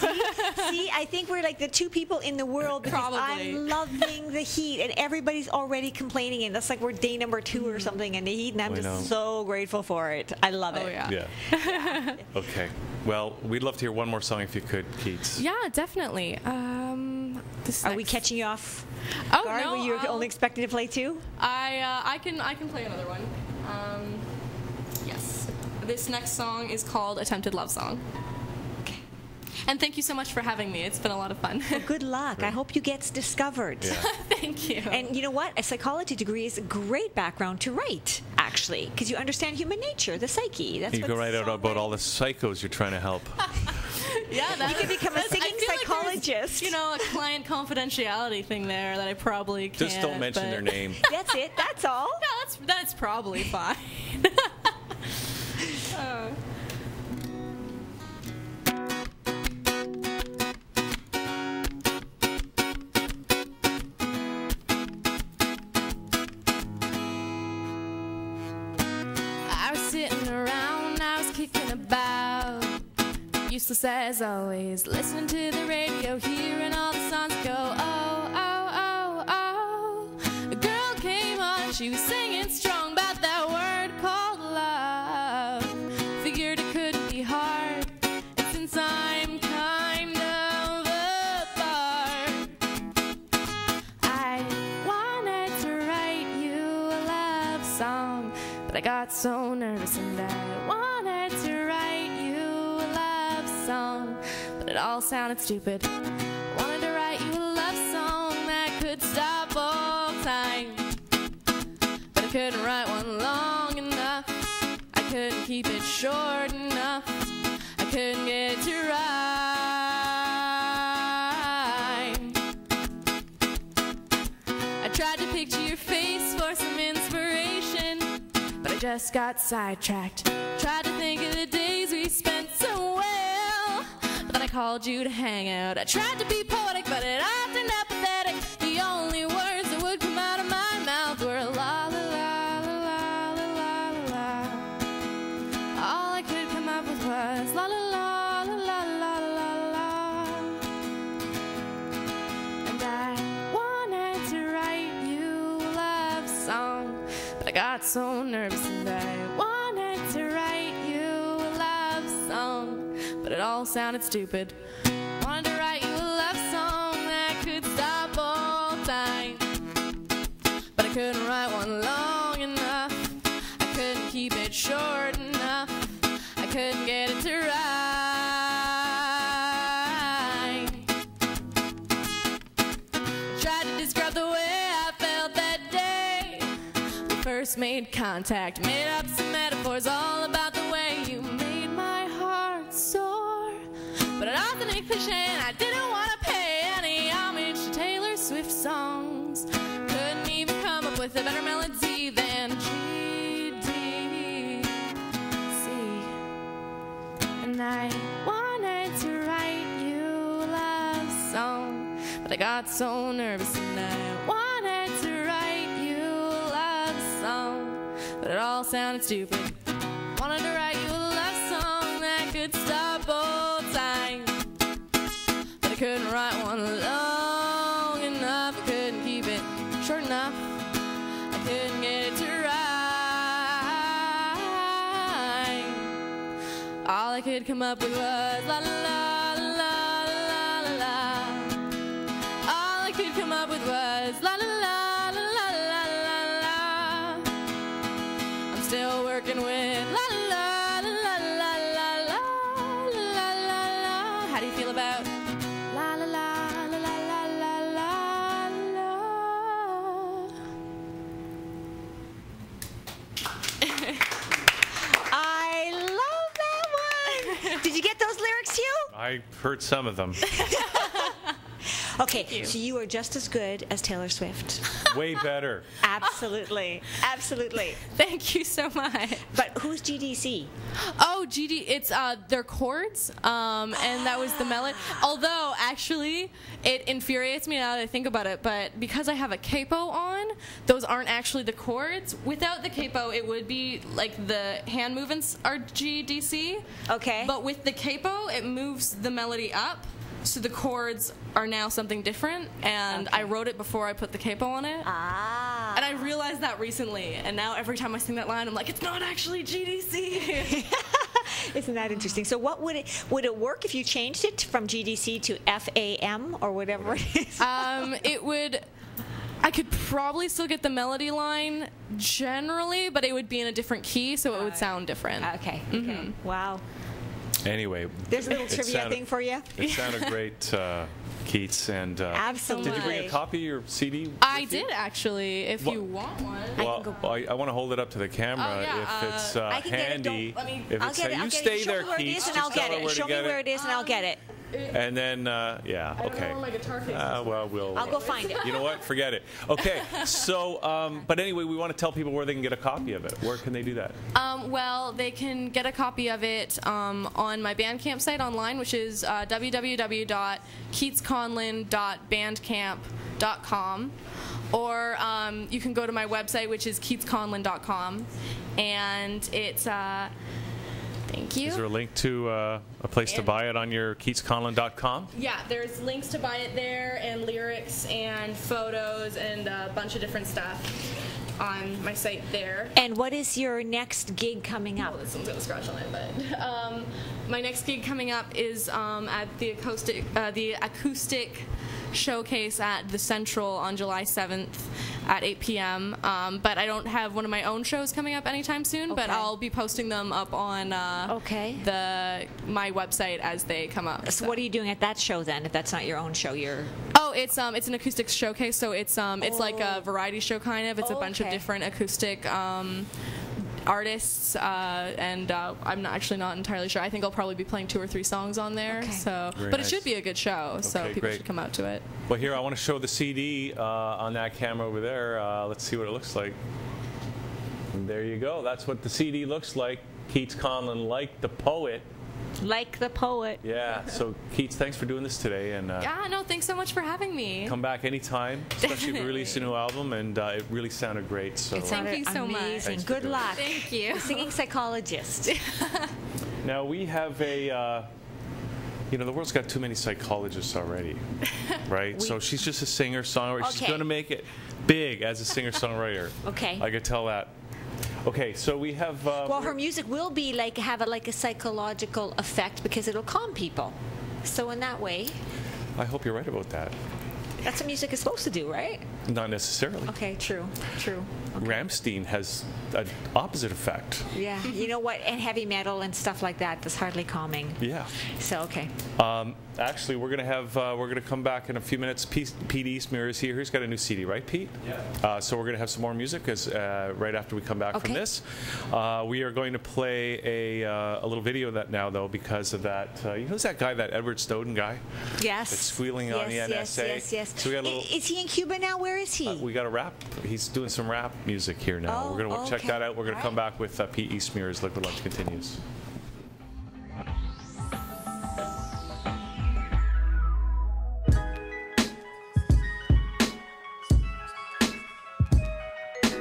see, I think we're like the two people in the world, because Probably. I'm loving the heat, and everybody's already complaining, and that's like we're day number 2 or something in the heat, and I'm just so grateful for it. I love it. Oh yeah. Yeah. Okay. Well, we'd love to hear one more song if you could, Keats. Yeah, definitely. Are we catching you off Oh, guard? no, Were you only expected to play 2? I can play another one. Yes. This next song is called Attempted Love Song. Okay. And thank you so much for having me. It's been a lot of fun. Well, good luck. I hope you get discovered. Yeah. Thank you. And you know what? A psychology degree is a great background to write, actually, because you understand human nature, the psyche. That's You can write out about all the psychos you're trying to help. Yeah, you could become a singing psychologist. Like, you know, a client confidentiality thing there that I probably can't. Just don't mention their name. That's it. That's all. No, that's probably fine. I was sitting around, I was kicking about, useless as always, listening to the radio, hearing all the songs go, oh, oh, oh, oh. A girl came on, she was singing strong about that word called love. Figured it couldn't be hard, and since I'm kind of apart, I wanted to write you a love song, but I got so nervous, and I wanted to write you a love song, but it all sounded stupid. Wanted to write you a love song that could stop all time, but I couldn't write one long enough. I couldn't keep it short enough. I couldn't get it to rhyme. I tried to picture your face for some inspiration, but I just got sidetracked. Tried to think of the days we spent so well, but then I called you to hang out. I tried to be poetic, but it all turned out pathetic. The only words that would come out of my mouth were la la la la la la la la. All I could come up with was la la la la la la la la. And I wanted to write you a love song, but I got so nervous, and I wanted to write you a love song, but it all sounded stupid. Wanted to write you a love song that could stop all time, but I couldn't write one long enough. first made contact. Made up some metaphors all about the way you made my heart soar. But it often a cliche, and I didn't want to pay any homage to Taylor Swift songs. Couldn't even come up with a better melody than GDC. And I wanted to write you a love song, but I got so nervous, and I wanted to write you a love song, but it all sounded stupid. Wanted to write you a love song that could stop all time, but I couldn't write one long enough. I couldn't keep it short enough. I couldn't get it to rhyme. All I could come up with was la la la la la la la. All I could come up with was la la la la la la la la. I'm still working with la la la la la la la la la la. How do you feel about la la la la la la la la? I love that one. Did you get those lyrics, Hugh? I heard some of them. Okay, so you are just as good as Taylor Swift. Way better. Absolutely, absolutely. Thank you so much. But who's GDC? Oh, it's their chords, and that was the melody. Although, actually, it infuriates me now that I think about it, but because I have a capo on, those aren't actually the chords. Without the capo, it would be like the hand movements are GDC. Okay. But with the capo, it moves the melody up. So the chords are now something different, and Okay. I wrote it before I put the capo on it. Ah. And I realized that recently, and now every time I sing that line, I'm like, it's not actually GDC. Isn't that interesting? So what would it work if you changed it from GDC to FAM or whatever it is? It would. I could probably still get the melody line generally, but it would be in a different key, so it would sound different. Okay. Okay. Wow. Anyway. There's a little it trivia sounded- thing for you. It sounded great, Keats. And Absolutely. did you bring a copy of your CD? I with you? did actually. If What- you want one. Well, I want to hold it up to the camera Oh, yeah, if it's I can get it. handy. Don't- let me- If I'll it's get it. you I'll get stay it. there, Show me where it Keats. is, and just I'll tell get her it. where to Show me get where it is, and I'll get it. And then, yeah, I don't okay. know where my guitar case is. Well, we'll. I'll go find it. You know what? Forget it. Okay. So, but anyway, we want to tell people where they can get a copy of it. Where can they do that? Well, they can get a copy of it on my Bandcamp site online, which is www.keatsconlin.bandcamp.com. Or you can go to my website, which is keatsconlin.com. And it's... Thank you. Is there a link to a place to buy it on your keatsconlin.com? Yeah, there's links to buy it there, and lyrics, and photos, and a bunch of different stuff on my site there. And what is your next gig coming up? Oh, this one's got a scratch on it, but my next gig coming up is at the acoustic showcase at the Central on July 7th at 8 p.m. But I don't have one of my own shows coming up anytime soon, but Okay. I'll be posting them up on my website as they come up. So what are you doing at that show then? If that's not your own show, you're. Oh, it's an acoustic showcase, so it's like a variety show kind of. It's a bunch of different acoustic artists, and I'm not entirely sure. I think I'll probably be playing 2 or 3 songs on there. Okay. So, Very but nice. it should be a good show. So Okay, people great. should come out to it. Well, here, I want to show the CD on that camera over there. Let's see what it looks like. And there you go. That's what the CD looks like. Keats Conlin, like the poet. Like the poet. Yeah. So, Keats, thanks for doing this today. And Yeah, no, thanks so much for having me. come back anytime, especially if you release a new album. And it really sounded great. So Thank you so much. Amazing. Thanks for Good doing luck. Thank you. The singing psychologist. now we have a. The world's got too many psychologists already, right? So she's just a singer-songwriter. She's Okay. going to make it big as a singer-songwriter. Okay. I could tell that. Okay, so we have. Well, her music will be have a psychological effect because it'll calm people. So in that way, I hope you're right about that. that's what music is supposed to do, right? Not necessarily. Okay, true. Rammstein has an opposite effect. Yeah, you know what? And heavy metal and stuff like that, that's hardly calming. Yeah. So, okay. Actually, we're gonna come back in a few minutes. Pete Eastmere is here. He's got a new CD, right, Pete? Yeah. So we're gonna have some more music right after we come back from this. We are going to play a little video of that now, though, because of that. Who's that guy? That Edward Snowden guy? Yes. That's squealing on the NSA. Yes. So we got a little. Is he in Cuba now? Where is he? We got a rap. He's doing some rap music here now. We're gonna check that out. We're gonna come back with Pete Eastmere as Liquid Lunch continues.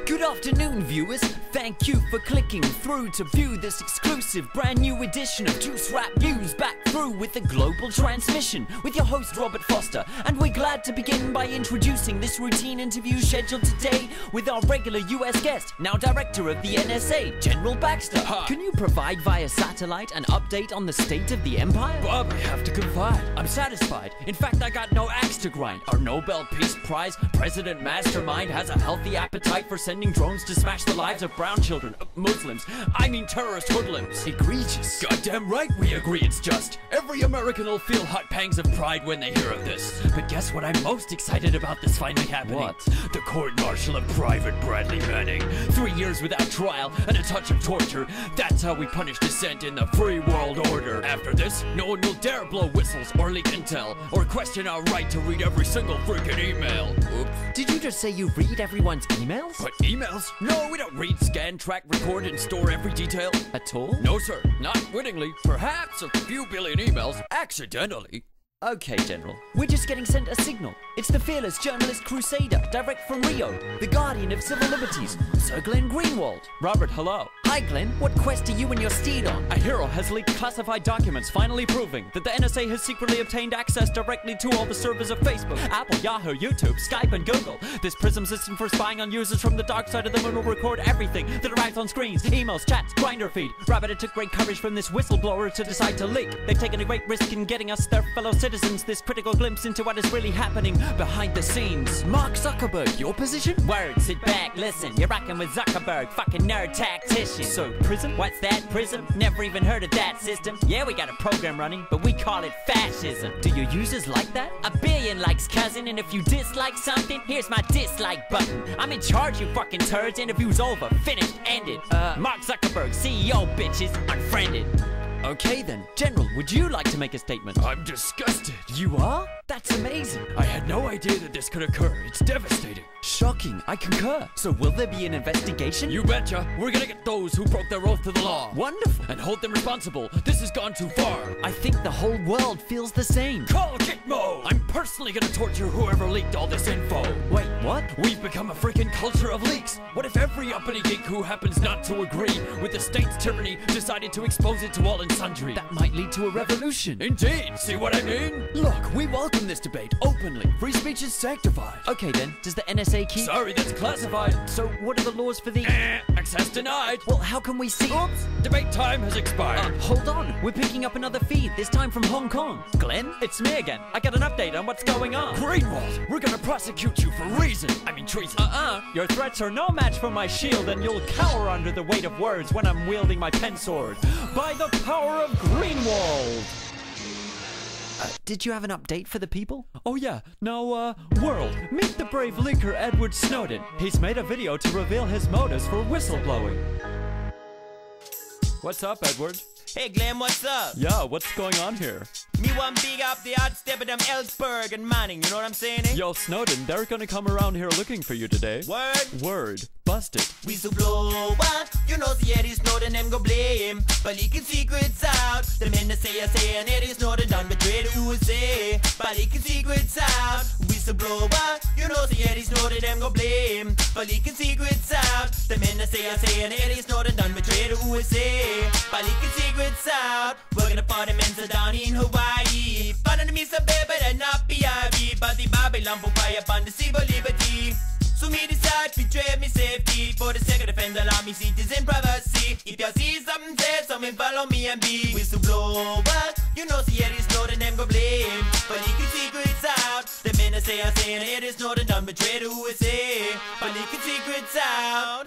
Good afternoon, viewers. Thank you for clicking through to view this exclusive brand new edition of Juice Rap News, back through with a global transmission with your host Robert Foster. And we're glad to begin by introducing this routine interview scheduled today with our regular US guest, now Director of the NSA, General Baxter. Hi. Can you provide via satellite an update on the state of the empire? Bob, I have to confide. I'm satisfied. In fact, I got no axe to grind. Our Nobel Peace Prize President Mastermind has a healthy appetite for sending drones to smash the lives of brown children, Muslims, I mean terrorist hoodlums. Egregious. Goddamn right we agree it's just. Every American will feel hot pangs of pride when they hear of this. But guess what I'm most excited about this finally happening? What? The court-martial of Private Bradley Manning. 3 years without trial and a touch of torture. That's how we punish dissent in the free world order. After this, no one will dare blow whistles or leak intel or question our right to read every single freaking email. Oops. Did you just say you read everyone's emails? What, emails? No, we don't read, scan, track, record, and store every detail. At all? No, sir. Not wittingly. Perhaps a few billion emails accidentally. Okay, General. We're just getting sent a signal. It's the fearless journalist crusader, direct from Rio, the guardian of civil liberties, Sir Glenn Greenwald. Robert, hello. Hi, Glenn. What quest are you and your steed on? A hero has leaked classified documents finally proving that the NSA has secretly obtained access directly to all the servers of Facebook, Apple, Yahoo, YouTube, Skype, and Google. This PRISM system for spying on users from the dark side of the moon will record everything that arrives on screens, emails, chats, Grindr feed. Rabbit, it took great courage from this whistleblower to decide to leak. They've taken a great risk in getting us, their fellow citizens, this critical glimpse into what is really happening behind the scenes. Mark Zuckerberg, your position? Word, sit back, listen. You're rocking with Zuckerberg, fucking nerd tactician. So, PRISM? What's that, PRISM? Never even heard of that system. Yeah, we got a program running, but we call it fascism. Do your users like that? A billion likes, cousin, and if you dislike something, here's my dislike button. I'm in charge, you fucking turds. Interview's over, finished, ended. Mark Zuckerberg, CEO, bitches, unfriended. Okay then. General, would you like to make a statement? I'm disgusted. You are? That's amazing. I had no idea that this could occur. It's devastating. Shocking. I concur. So will there be an investigation? You betcha. We're gonna get those who broke their oath to the law. Wonderful. And hold them responsible. This has gone too far. I think the whole world feels the same. Call Gitmo! I'm personally gonna torture whoever leaked all this info. Wait, what? We've become a freaking culture of leaks. What if every uppity geek who happens not to agree with the state's tyranny decided to expose it to all and sundry? That might lead to a revolution. Indeed. See what I mean? Look, we welcome this debate openly. Free speech is sanctified. Okay then, does the NSA keep... Sorry, that's classified. So what are the laws for the... Access denied. Well, how can we see... Oops, debate time has expired. Hold on. We're picking up another feed, this time from Hong Kong. Glenn? It's me again. I got an update on what's going on. Greenwald, we're gonna prosecute you for treason. Your threats are no match for my shield, and you'll cower under the weight of words when I'm wielding my pen sword. By the power of Greenwald! Did you have an update for the people? Oh yeah, now, world, meet the brave leaker Edward Snowden. He's made a video to reveal his motives for whistleblowing. What's up, Edward? Hey Glenn, what's up? Yeah, what's going on here? Me want big up the hot step of them Ellsberg and Manning, you know what I'm saying, eh? Yo, Snowden, they're gonna come around here looking for you today. Word? Word. Busted. Whistleblower, you know the Eddie Snowden them go blame. But leaking secrets out. The men that say Eddie Snowden done betrayed the USA. But leaking secrets out. Whistleblower, you know the Eddie Snowden them go blame. But leaking secrets out. The men that say Eddie Snowden done betrayed the USA. But leaking secrets out. Working upon the men down in Hawaii. But on the Mr. Baby, they're not PIV. But the Babylon will buy upon the civil liberty. So me decide to trade me safety for the sake of defend all of me citizen privacy. If you see something safe, someone follow me and be whistleblower. You know, see Eddie Snowden them go blame. But he can secrets out. The men that say Eddie Snowden done done betrayed USA, but leaking secrets out.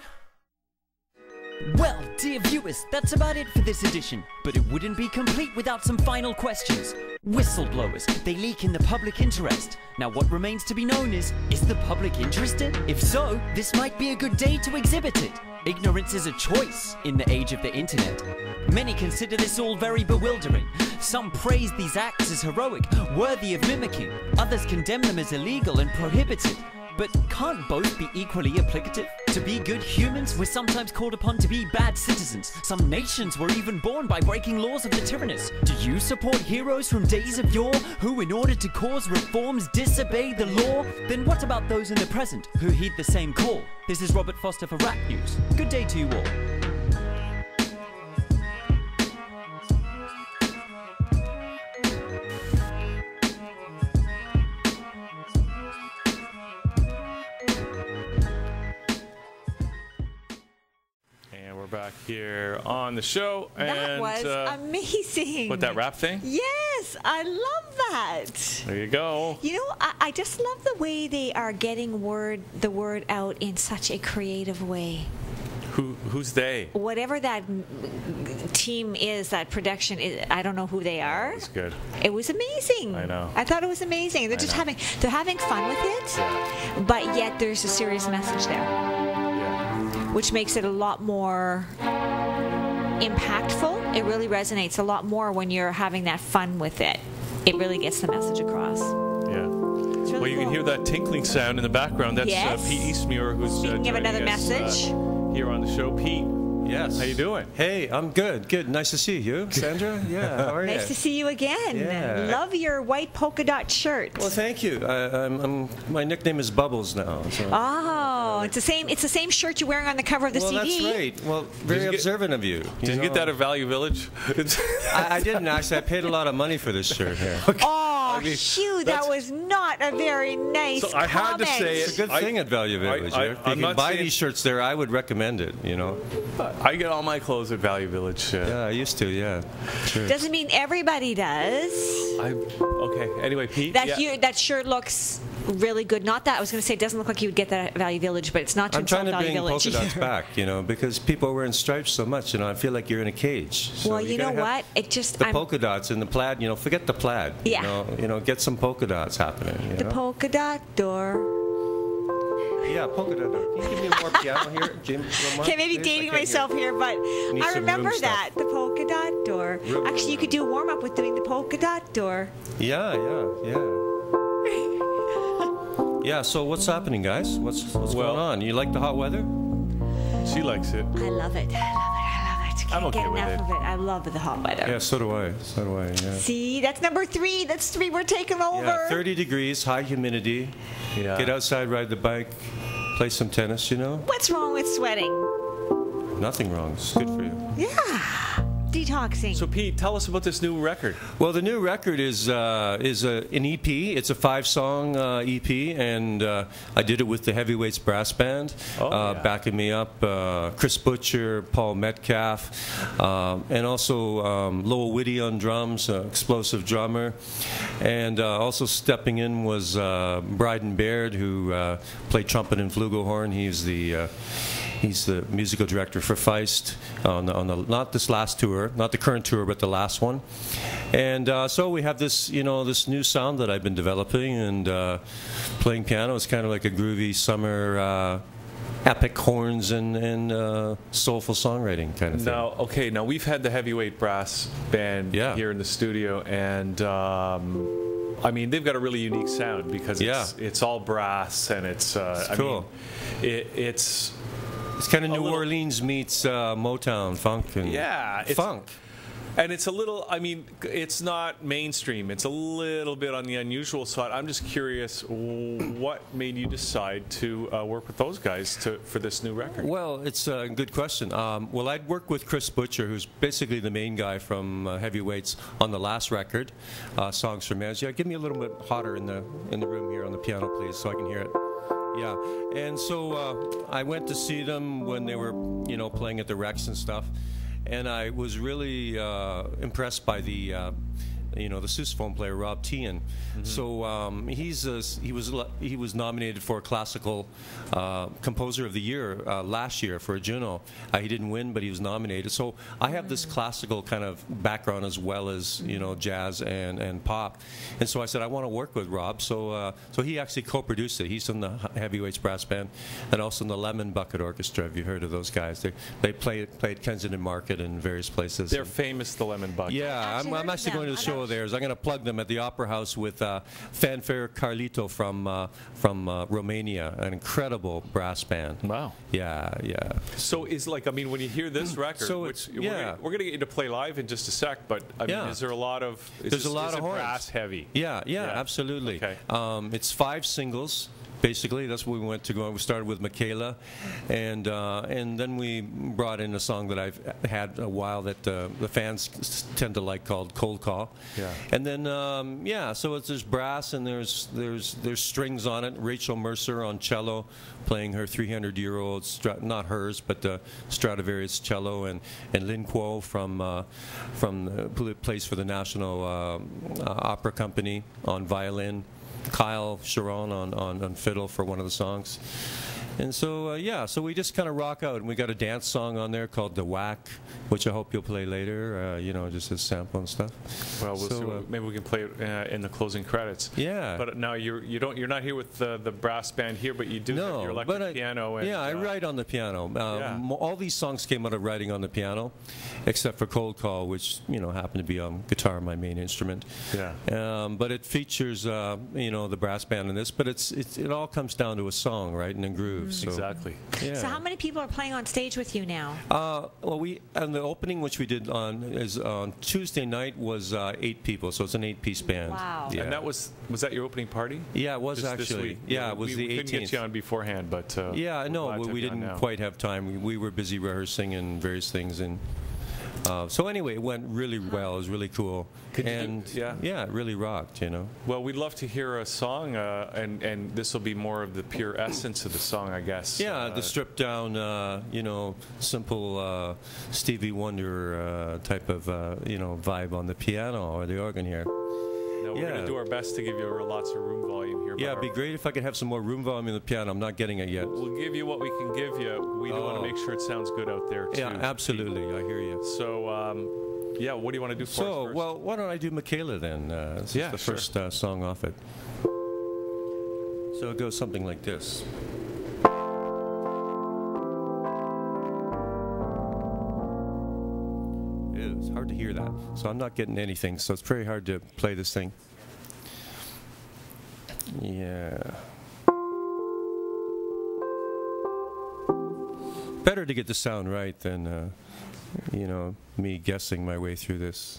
Well, dear viewers, that's about it for this edition. But it wouldn't be complete without some final questions. Whistleblowers, they leak in the public interest. Now what remains to be known is the public interested? If so, this might be a good day to exhibit it. Ignorance is a choice in the age of the internet. Many consider this all very bewildering. Some praise these acts as heroic, worthy of mimicking. Others condemn them as illegal and prohibited. But can't both be equally applicative? To be good humans, we're sometimes called upon to be bad citizens. Some nations were even born by breaking laws of the tyrannous. Do you support heroes from days of yore who, in order to cause reforms, disobey the law? Then what about those in the present who heed the same call? This is Robert Foster for Rap News. Good day to you all. Back here on the show. That and, was amazing. What, that rap thing? Yes, I love that. There you go. You know, I just love the way they are getting the word out in such a creative way. Who's they? Whatever that team is, that production is, I don't know who they are. It's good. It was amazing. I know. I thought it was amazing. They're they're having fun with it, yeah. But yet there's a serious message there. Which makes it a lot more impactful. It really resonates a lot more when you're having that fun with it. It really gets the message across. Yeah. It's really well, you cool. can hear that tinkling sound in the background. That's Yes. Pete Eastmuir, who's Speaking of another message. Here on the show. Pete, yes. How you doing? Hey, I'm good. Good. Nice to see you, Sandra. Yeah. How are you? Nice to see you again. Yeah. Love your white polka dot shirt. Well, thank you. My nickname is Bubbles now. So. Oh, it's the same. It's the same shirt you're wearing on the cover of the CD. Well, that's right. Well, very observant of you. Did you get that at Value Village? I didn't actually. I paid a lot of money for this shirt here. Oh, shoot, that was not a very nice So I had to comment. say It's a good thing at Value Village. If you can buy these shirts there, I would recommend it. You know. I get all my clothes at Value Village. Yeah, I used to. Yeah. Sure. Doesn't mean everybody does. Okay. Anyway, Pete. That shirt looks really good. Not that I was going to say it doesn't look like you would get that at Value Village, but it's not to I'm trying to Value bring Village polka dots either. back, you know, because people are wearing stripes so much, you know. I feel like you're in a cage. So Well, you know gotta have what? It just the polka dots and the plaid, you know. Forget the plaid. Yeah. You know, get some polka dots happening. You the know? polka dot door. Yeah, polka dot. Can you give me more piano here, Jim? Okay, maybe dating myself here, but Need I some remember room that stuff. the polka dot door. Room, Actually, you could do a warm up with doing the polka dot door. Yeah. Yeah. So what's happening, guys? What's going on? You like the hot weather? She likes it. I love it. Can't I'm okay get with enough it. of it. I love the hot weather. Yeah, so do I. Yeah. See, that's number 3. That's 3. We're taking over. Yeah, 30 degrees, high humidity. Yeah. Get outside, ride the bike, play some tennis, you know? What's wrong with sweating? Nothing wrong. It's good for you. Yeah. Detoxing. So, Pete, tell us about this new record. Well, the new record is an EP. It's a 5-song EP, and I did it with the Heavyweights Brass Band, backing me up. Chris Butcher, Paul Metcalf, and also Lowell Whitty on drums, explosive drummer. And also stepping in was Bryden Baird, who played trumpet and flugelhorn. He's the musical director for Feist on the not this last tour, not the current tour, but the last one. And so we have this, this new sound that I've been developing and playing piano. It's kind of like a groovy summer epic horns and soulful songwriting kind of thing. Now we've had the Heavyweight Brass Band here in the studio, and I mean, they've got a really unique sound because it's all brass, and it's cool. It's kind of New Orleans meets Motown funk and funk. And it's a little, I mean, it's not mainstream. It's a little bit on the unusual side. I'm just curious, what made you decide to work with those guys for this new record? Well, it's a good question. Well, I'd worked with Chris Butcher, who's basically the main guy from Heavyweights on the last record, Songs from Mans. Yeah, give me a little bit hotter in the room here on the piano, please, so I can hear it. Yeah, and so I went to see them when they were, playing at the Rex and stuff. And I was really impressed by the the sousaphone player Rob Tian. So he was nominated for Classical Composer of the Year last year for a Juno. He didn't win, but he was nominated. So I have this classical kind of background as well as jazz and pop, and so I said I want to work with Rob. So he actually co-produced it. He's in the Heavyweights Brass Band and also in the Lemon Bucket Orchestra. Have you heard of those guys? They played Kensington Market and various places. They're famous, the Lemon Bucket. Yeah, I'm actually going to the show of theirs. I'm going to plug them at the Opera House with Fanfare Carlito from Romania, an incredible brass band. Wow. Yeah. So when you hear this record, we're going to get into play live in just a sec, but is there a lot of there's a lot of horns. Brass heavy? Yeah, absolutely. Okay. It's 5 singles. Basically, that's what we went to go. We started with Michaela, and then we brought in a song that I've had a while that the fans tend to like called "Cold Call." Yeah. And then so there's brass and there's strings on it. Rachel Mercer on cello, playing her 300-year-old not hers but the Stradivarius cello, and Lin Kuo who plays for the National Opera Company on violin. Kyle Sharon on fiddle for one of the songs. And so, so we just kind of rock out. And we got a dance song on there called The Whack, which I hope you'll play later, just as sample and stuff. Well, we'll see. Maybe we can play it in the closing credits. Yeah. But now you're not here with the brass band here, but you do have your electric piano. And, I write on the piano. All these songs came out of writing on the piano, except for Cold Call, which happened to be on guitar, my main instrument. Yeah. But it features the brass band in this, but it all comes down to a song, right, and a groove. So, exactly. Yeah. So how many people are playing on stage with you now? And the opening, which we did on Tuesday night, was 8 people. So it's an 8-piece band. Wow. Yeah. And that was that your opening party? Yeah, it was Just actually. This week? Yeah, it was the 18th. We couldn't get you on beforehand, but we didn't quite have time. We were busy rehearsing and various things, and so anyway, it went really well. It was really cool, it really rocked. Well, we'd love to hear a song, and this will be more of the pure essence of the song, I guess. Yeah, the stripped down, simple Stevie Wonder type of vibe on the piano or the organ here. No, we're going to do our best to give you lots of room volume here. Yeah, it'd be great if I could have some more room volume in the piano. I'm not getting it yet. We'll give you what we can give you. We do want to make sure it sounds good out there, too. Yeah, absolutely. I hear you. So, what do you want to do for us first? Well, why don't I do Michaela then? This is the first song off it. So it goes something like this. It's hard to hear that, so I'm not getting anything, so it's very hard to play this thing. Yeah. Better to get the sound right than, me guessing my way through this.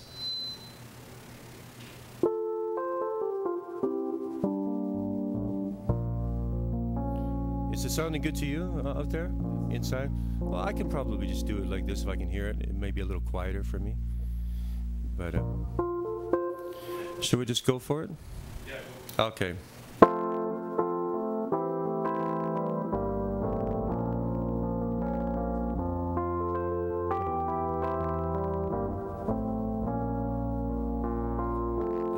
Is it sounding good to you out there, inside? Well, I can probably just do it like this if I can hear it. It may be a little quieter for me. But, should we just go for it? Yeah. Okay.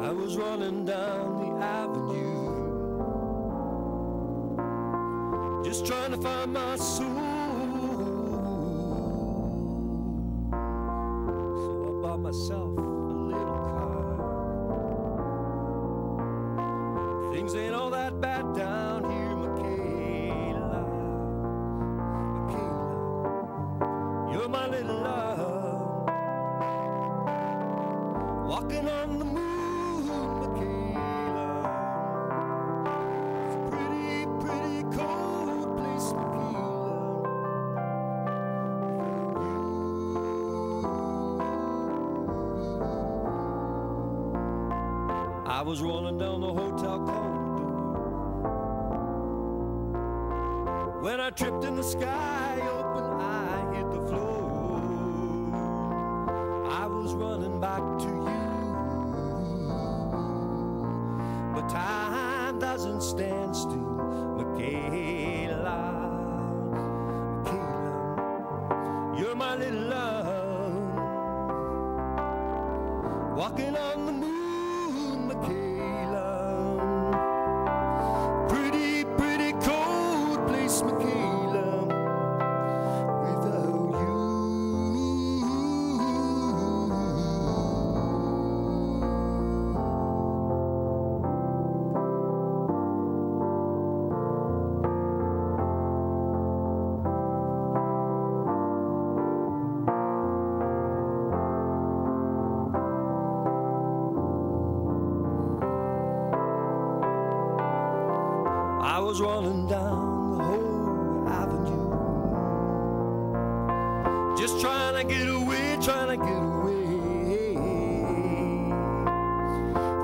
I was running down the avenue, just trying to find my soul. So I bought myself a little car. Things ain't all that bad down here, Michaela. Michaela, you're my little love, walking on the moon. I was rolling down the hotel corridor when I tripped and the sky opened, I hit the floor. I was running back to you, but time doesn't stand still, Michaela. Michaela, you're my little love, walking on the moon. I was running down the whole avenue, just trying to get away, trying to get away.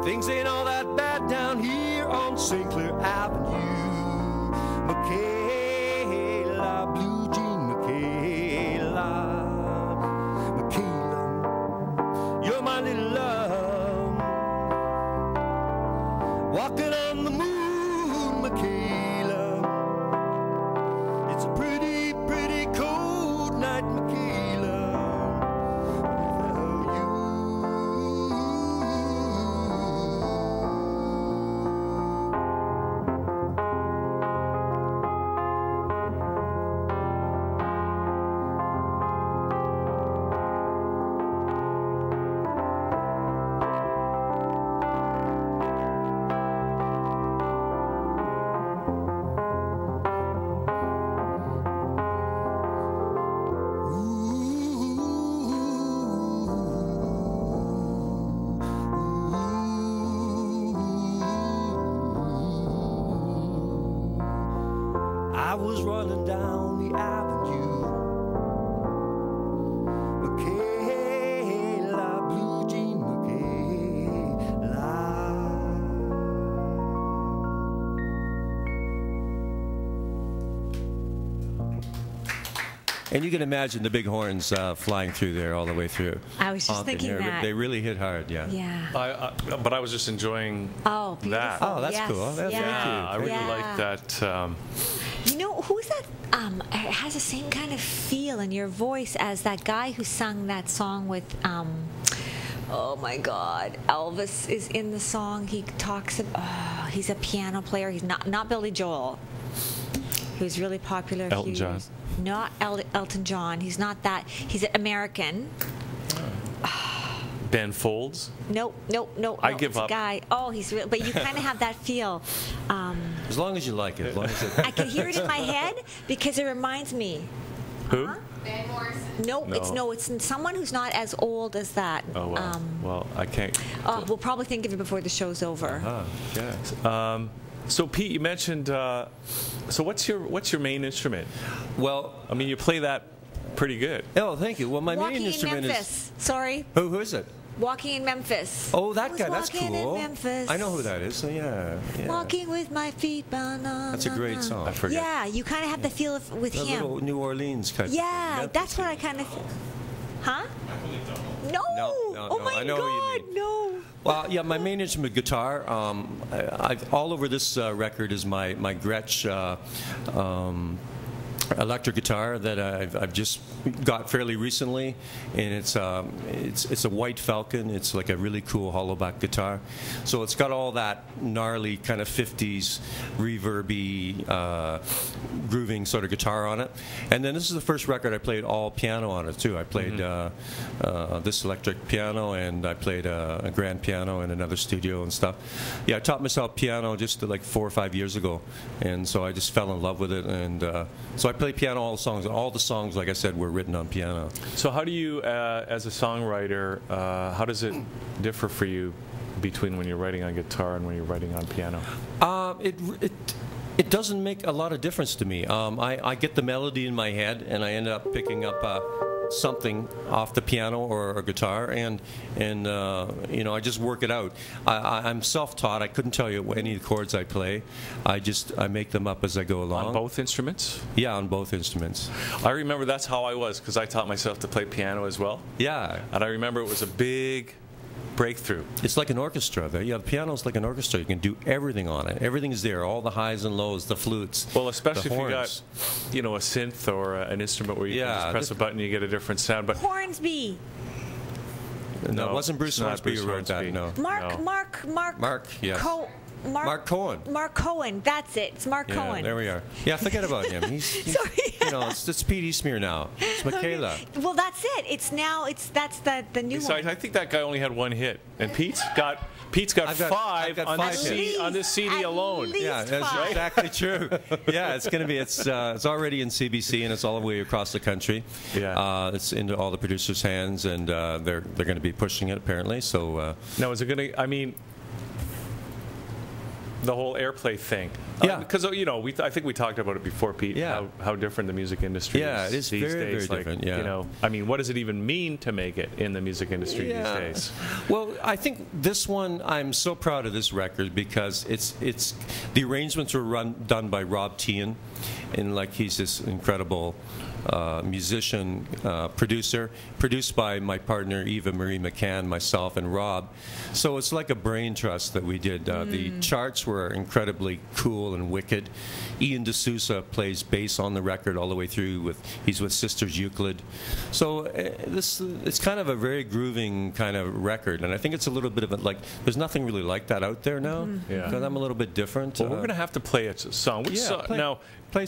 Things ain't all that bad down here on St. Clair Avenue. Michaela, Blue Jean, Michaela, Michaela, you're my little love, walking on the moon, Michaela. It's a pretty, pretty cold night, Michaela, without you. I was running down the avenue, Michaela, Blue Jean, Michaela. And you can imagine the big horns flying through there all the way through. I was just honking. thinking that. They really hit hard, yeah. Yeah. But I was just enjoying Oh, beautiful. that. Oh, that's Yes. cool. That's yeah. very cute. I really Yeah. like that. You know, who's that? It has the same kind of feel in your voice as that guy who sung that song with, oh my God, Elvis is in the song. He talks about, he's a piano player. He's not Billy Joel, who's really popular. Elton John. Not Elton John. He's not that. He's American. Ben Folds. No. I give it's a up. guy. Oh, he's real. But you kind of have that feel. As long as you like it. As long as it I can hear it in my head because it reminds me. Who? Van Morrison. No, it's someone who's not as old as that. Oh, well. Well, I can't. We'll probably think of it before the show's over. Yeah. So Pete, you mentioned. So what's your main instrument? Well, I mean, you play that pretty good. oh, thank you. Well, my Walking main in instrument Memphis. Sorry. Who is it? Walking in Memphis. Oh, that Was guy. That's walking in cool. Memphis. I know who that is. So yeah. Walking with my feet. That's a great song. I forget. Yeah, you kind of have the feel with A him. little New Orleans kind of Yeah, thing. that's what I kind of. Huh? No. No, Oh my I know who you God, mean. no. Well, yeah, my main instrument, guitar. I've all over this record is my Gretsch electric guitar that I've just got fairly recently, and it's a white Falcon. It's like a really cool hollowback guitar. So it's got all that gnarly kind of 50s reverby grooving sort of guitar on it. And then this is the first record I played all piano on it too. I played this electric piano, and I played a grand piano in another studio and stuff. Yeah, I taught myself piano just like 4 or 5 years ago, and so I just fell in love with it. And so I play piano all the songs. All the songs, like I said, were written on piano. So how do you, as a songwriter, how does it differ for you between when you're writing on guitar and when you're writing on piano? It doesn't make a lot of difference to me. I get the melody in my head, and I end up picking up something off the piano or guitar, and you know, I just work it out. I'm self-taught. I couldn't tell you any of the chords I play. I make them up as I go along. On both instruments? Yeah, on both instruments. I remember that's how I was, because I taught myself to play piano as well. Yeah. And I remember it was a big breakthrough. It's like an orchestra. Yeah, the piano's like an orchestra. You can do everything on it. Everything is there. All the highs and lows, the flutes. Well, especially the if horns. you got, a synth or an instrument where you can just press a button and you get a different sound. But Hornsby. No, it wasn't Bruce Hornsby who wrote that. No. Mark. Yes. Mark Cohen. Mark Cohen. That's it. It's Mark Cohen. There we are. Yeah, forget about him. He's Sorry. You know, it's Pete Eastmere now. It's Michaela. Okay. Well, that's it. That's the new one. I think that guy only had one hit, and Pete's got five on this CD alone. Yeah, that's exactly true. Yeah, it's going to be. It's already in CBC, and it's all the way across the country. Yeah, it's into all the producers' hands, and they're going to be pushing it apparently. So now, is it going to? I mean, the whole airplay thing. Yeah. Because I think we talked about it before, Pete. Yeah. How different the music industry Yeah, is it is these very, days. very different. Yeah. I mean, what does it even mean to make it in the music industry these days? Well, I think this one, I'm so proud of this record because it's the arrangements were done by Rob Tian, and he's this incredible musician, producer, produced by my partner Eva Marie McCann, myself, and Rob. So it's like a brain trust that we did. The charts were incredibly cool and wicked. Ian D'Souza plays bass on the record all the way through. He's with Sisters Euclid. So it's kind of a very grooving kind of record, and I think it's a little bit of there's nothing really like that out there now. Because I'm a little bit different. Well, we're going to have to play a song. Which song? Now,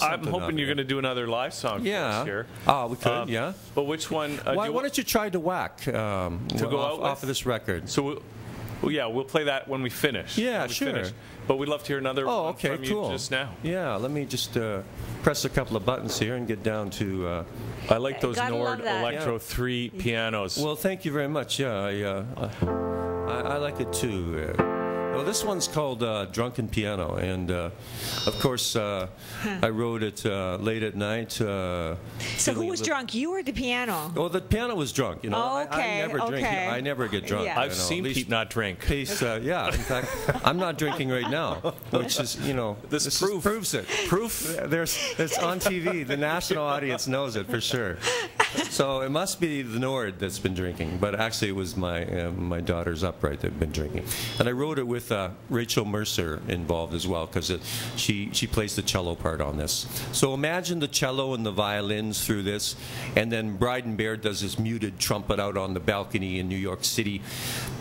I'm hoping you're going to do another live song for us here. Oh, we could, yeah. But which one? Why don't you try to whack to go off of this record? So, we'll play that when we finish. Yeah, sure. Finish. But we'd love to hear another one from cool. you just now. Yeah, let me just press a couple of buttons here and get down to... I like those Nord Electro 3 pianos. Well, thank you very much. Yeah, I like it too. Well, this one's called Drunken Piano, and of course I wrote it late at night. So who was drunk, you or the piano? Well, the piano was drunk. Oh, okay, I never drink. I never get drunk. Yeah. I've seen Pete not drink. Yeah, in fact, I'm not drinking right now, which is, this proves it. It's on TV. The national audience knows it for sure. So it must be the Nord that's been drinking, but actually it was my daughter's Upright that have been drinking, and I wrote it with Rachel Mercer involved as well, because she plays the cello part on this. So imagine the cello and the violins through this, and then Bryden Baird does this muted trumpet out on the balcony in New York City,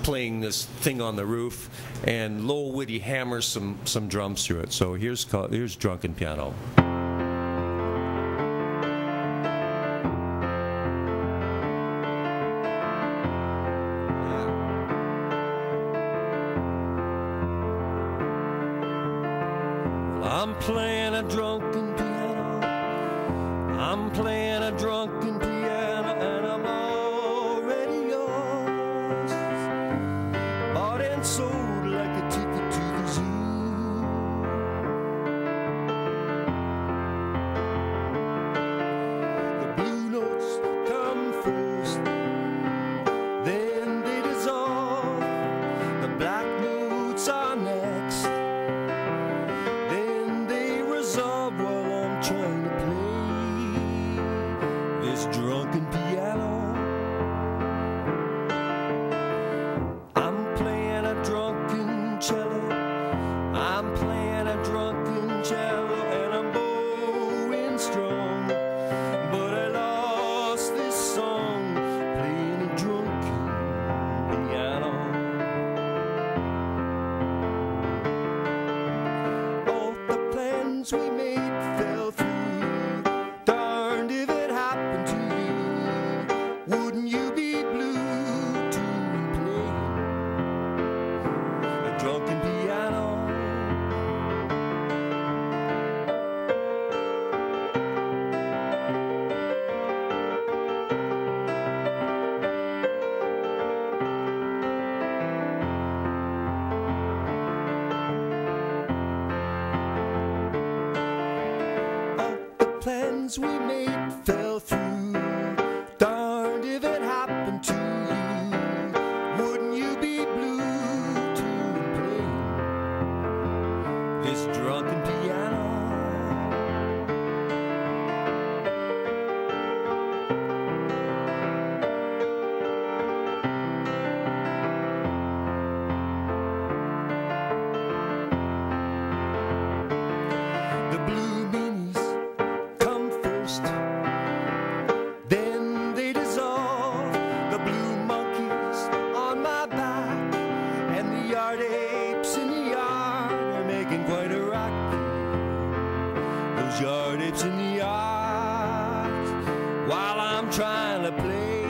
playing this thing on the roof, and Lowell Whitty hammers some drums through it. So here's Drunken Piano. I'm playing a drunken piano. I'm playing a drunken piano, and I'm already yours. Bought and sold like a ticket to the zoo. The blue notes come first, then they dissolve. The black notes are next. While I'm trying to play this drunken piano, I'm playing a drunken cello. I'm playing a drunken cello, and I'm bowing strong. But I lost this song playing a drunken piano. All the plans we made fell through. Darned if it happened to you. Wouldn't you be blue to play a drunken piano? Plans we made fell through. Darned if it happened to you. Wouldn't you be blue to play this drunken piano? The blue minis come first, then they dissolve. The blue monkeys on my back, and the yard apes in the yard are making quite a racket. Those yard apes in the yard, while I'm trying to play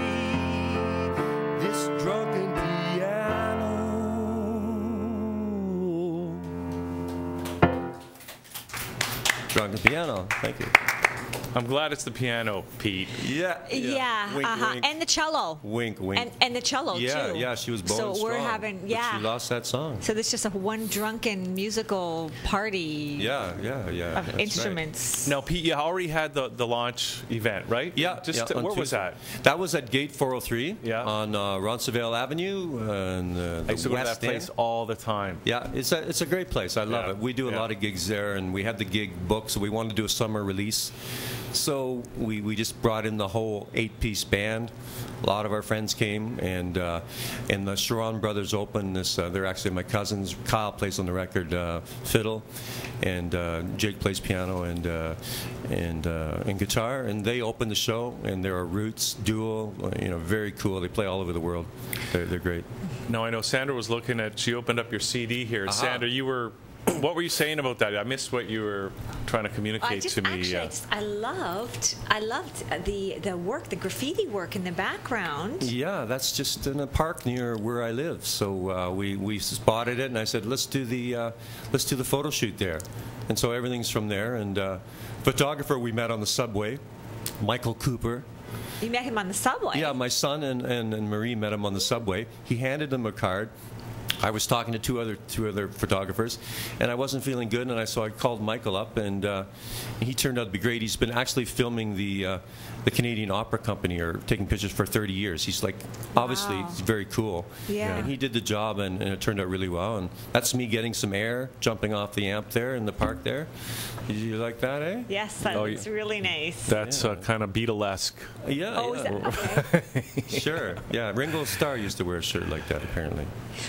this drunken piano. Drunken piano, thank you. I'm glad it's the piano, Pete. Yeah. Yeah, Wink, wink. and the cello. Wink, wink. And the cello, yeah, too. Yeah, she was bone So we're strong, having, but yeah. she lost that song. So there's just a one drunken musical party Yeah. of that's instruments. Now, Pete, you already had the launch event, right? Yeah. Just yeah, on where was Tuesday. that? That was at Gate 403 Yeah. on Roncesvalles Avenue. And, I used to go to that place all the time. Yeah, it's a great place. I love Yeah. it. We do a lot of gigs there, and we had the gig booked, so we wanted to do a summer release. So we just brought in the whole 8-piece band. A lot of our friends came, and the Sharon brothers opened this. They're actually my cousins. Kyle plays on the record fiddle, and Jake plays piano and guitar. And they opened the show, and they're a roots duo. Very cool. They play all over the world. They're great. No, I know Sandra was looking at. She opened up your CD here. Sandra, you were. What were you saying about that? I missed what you were trying to communicate to me. I loved the work, the graffiti work in the background. Yeah, that's just in a park near where I live. So we spotted it, and I said, let's do the photo shoot there. And so everything's from there. And photographer we met on the subway, Michael Cooper. You met him on the subway? Yeah, my son and Marie met him on the subway. He handed them a card. I was talking to two other photographers, and I wasn't feeling good, and so I called Michael up, and he turned out to be great. He's been actually filming the Canadian Opera Company, or taking pictures for 30 years. He's obviously he's very cool. Yeah. And he did the job, and it turned out really well. And that's me getting some air, jumping off the amp there in the park there. Did you like that, eh? Yes, that was really nice. That's kind of Beatlesque. Yeah. Oh, yeah. is that okay? Sure. Yeah, Ringo Starr used to wear a shirt like that, apparently.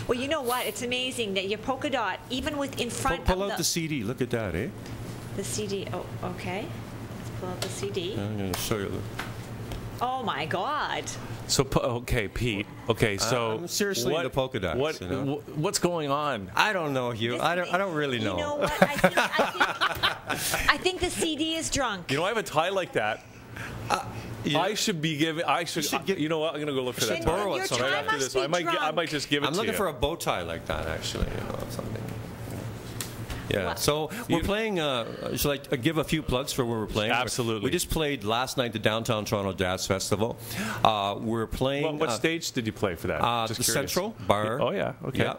Well, you know what? It's amazing that your polka dot, even with in front Pull of out the CD. Look at that, eh? the CD. Oh, okay. Let's pull out the CD. I'm going to show you. Oh my God. So, okay, Pete. Okay, so I'm seriously into polka dots. What's going on? I don't know, Hugh. I don't really know. You know what? I think the CD is drunk. You know, I have a tie like that. Yeah. I should be giving. You know what? I'm gonna go look for that. borrow it Your sometime. tie Right after must this, be I might just give it I'm to you. looking for a bow tie like that, actually. Something. Yeah. So we're playing. Shall I give a few plugs for where we're playing? Absolutely. We just played last night the Downtown Toronto Jazz Festival. We're playing. What stage did you play for that? Just the curious. Central Bar. Oh yeah. Okay. Yeah.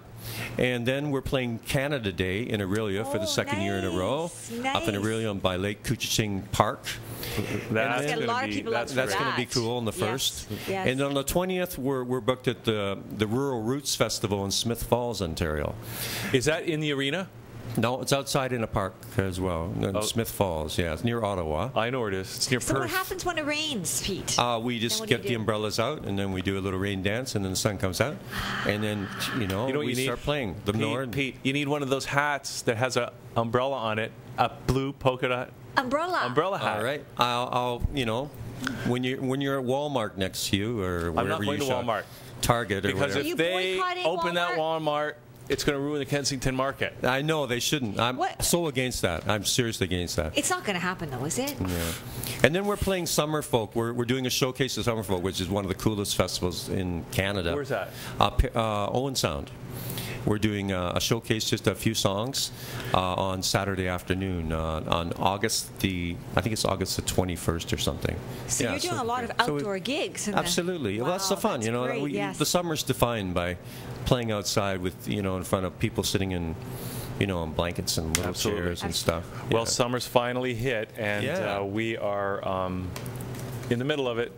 And then we're playing Canada Day in Aurelia for the second year in a row. Nice. Up in Aurelia by Lake Couchiching Park. That's a lot of people that's That's for going to be that. cool on the Yes, 1st. yes. And on the 20th, we're booked at the Rural Roots Festival in Smith Falls, Ontario. Is that in the arena? No, it's outside in a park as well. In Smith Falls, yeah. It's near Ottawa. I know where it is. It's near So Perth. what happens when it rains, Pete? We just Then what do get you the do? umbrellas out, and then we do a little rain dance, and then the sun comes out. And then, You know what we you need? start playing. The Nord. Pete, you need one of those hats that has an umbrella on it, a blue polka dot umbrella hat. All right. I'll when you're at Walmart next to you, or wherever I'm not going you to shop, Walmart. Target or Because whatever. Are you if they boycotting open that Walmart? Walmart, it's going to ruin the Kensington Market. I know they shouldn't. I'm What? so against that. I'm seriously against that. It's not going to happen, though, is it? Yeah. And then we're playing Summerfolk. We're doing a showcase of Summerfolk, which is one of the coolest festivals in Canada. Where's that? Owen Sound. We're doing a showcase, just a few songs, on Saturday afternoon on August I think it's August the 21st or something. So Yeah, you're doing a lot of so we- outdoor gigs. Absolutely. Well, that's the Wow, fun. that's great, yes. The summer's defined by playing outside with in front of people sitting in on blankets and little Absolutely. chairs and stuff. Well, Yeah. summer's finally hit, and Yeah. we are in the middle of it.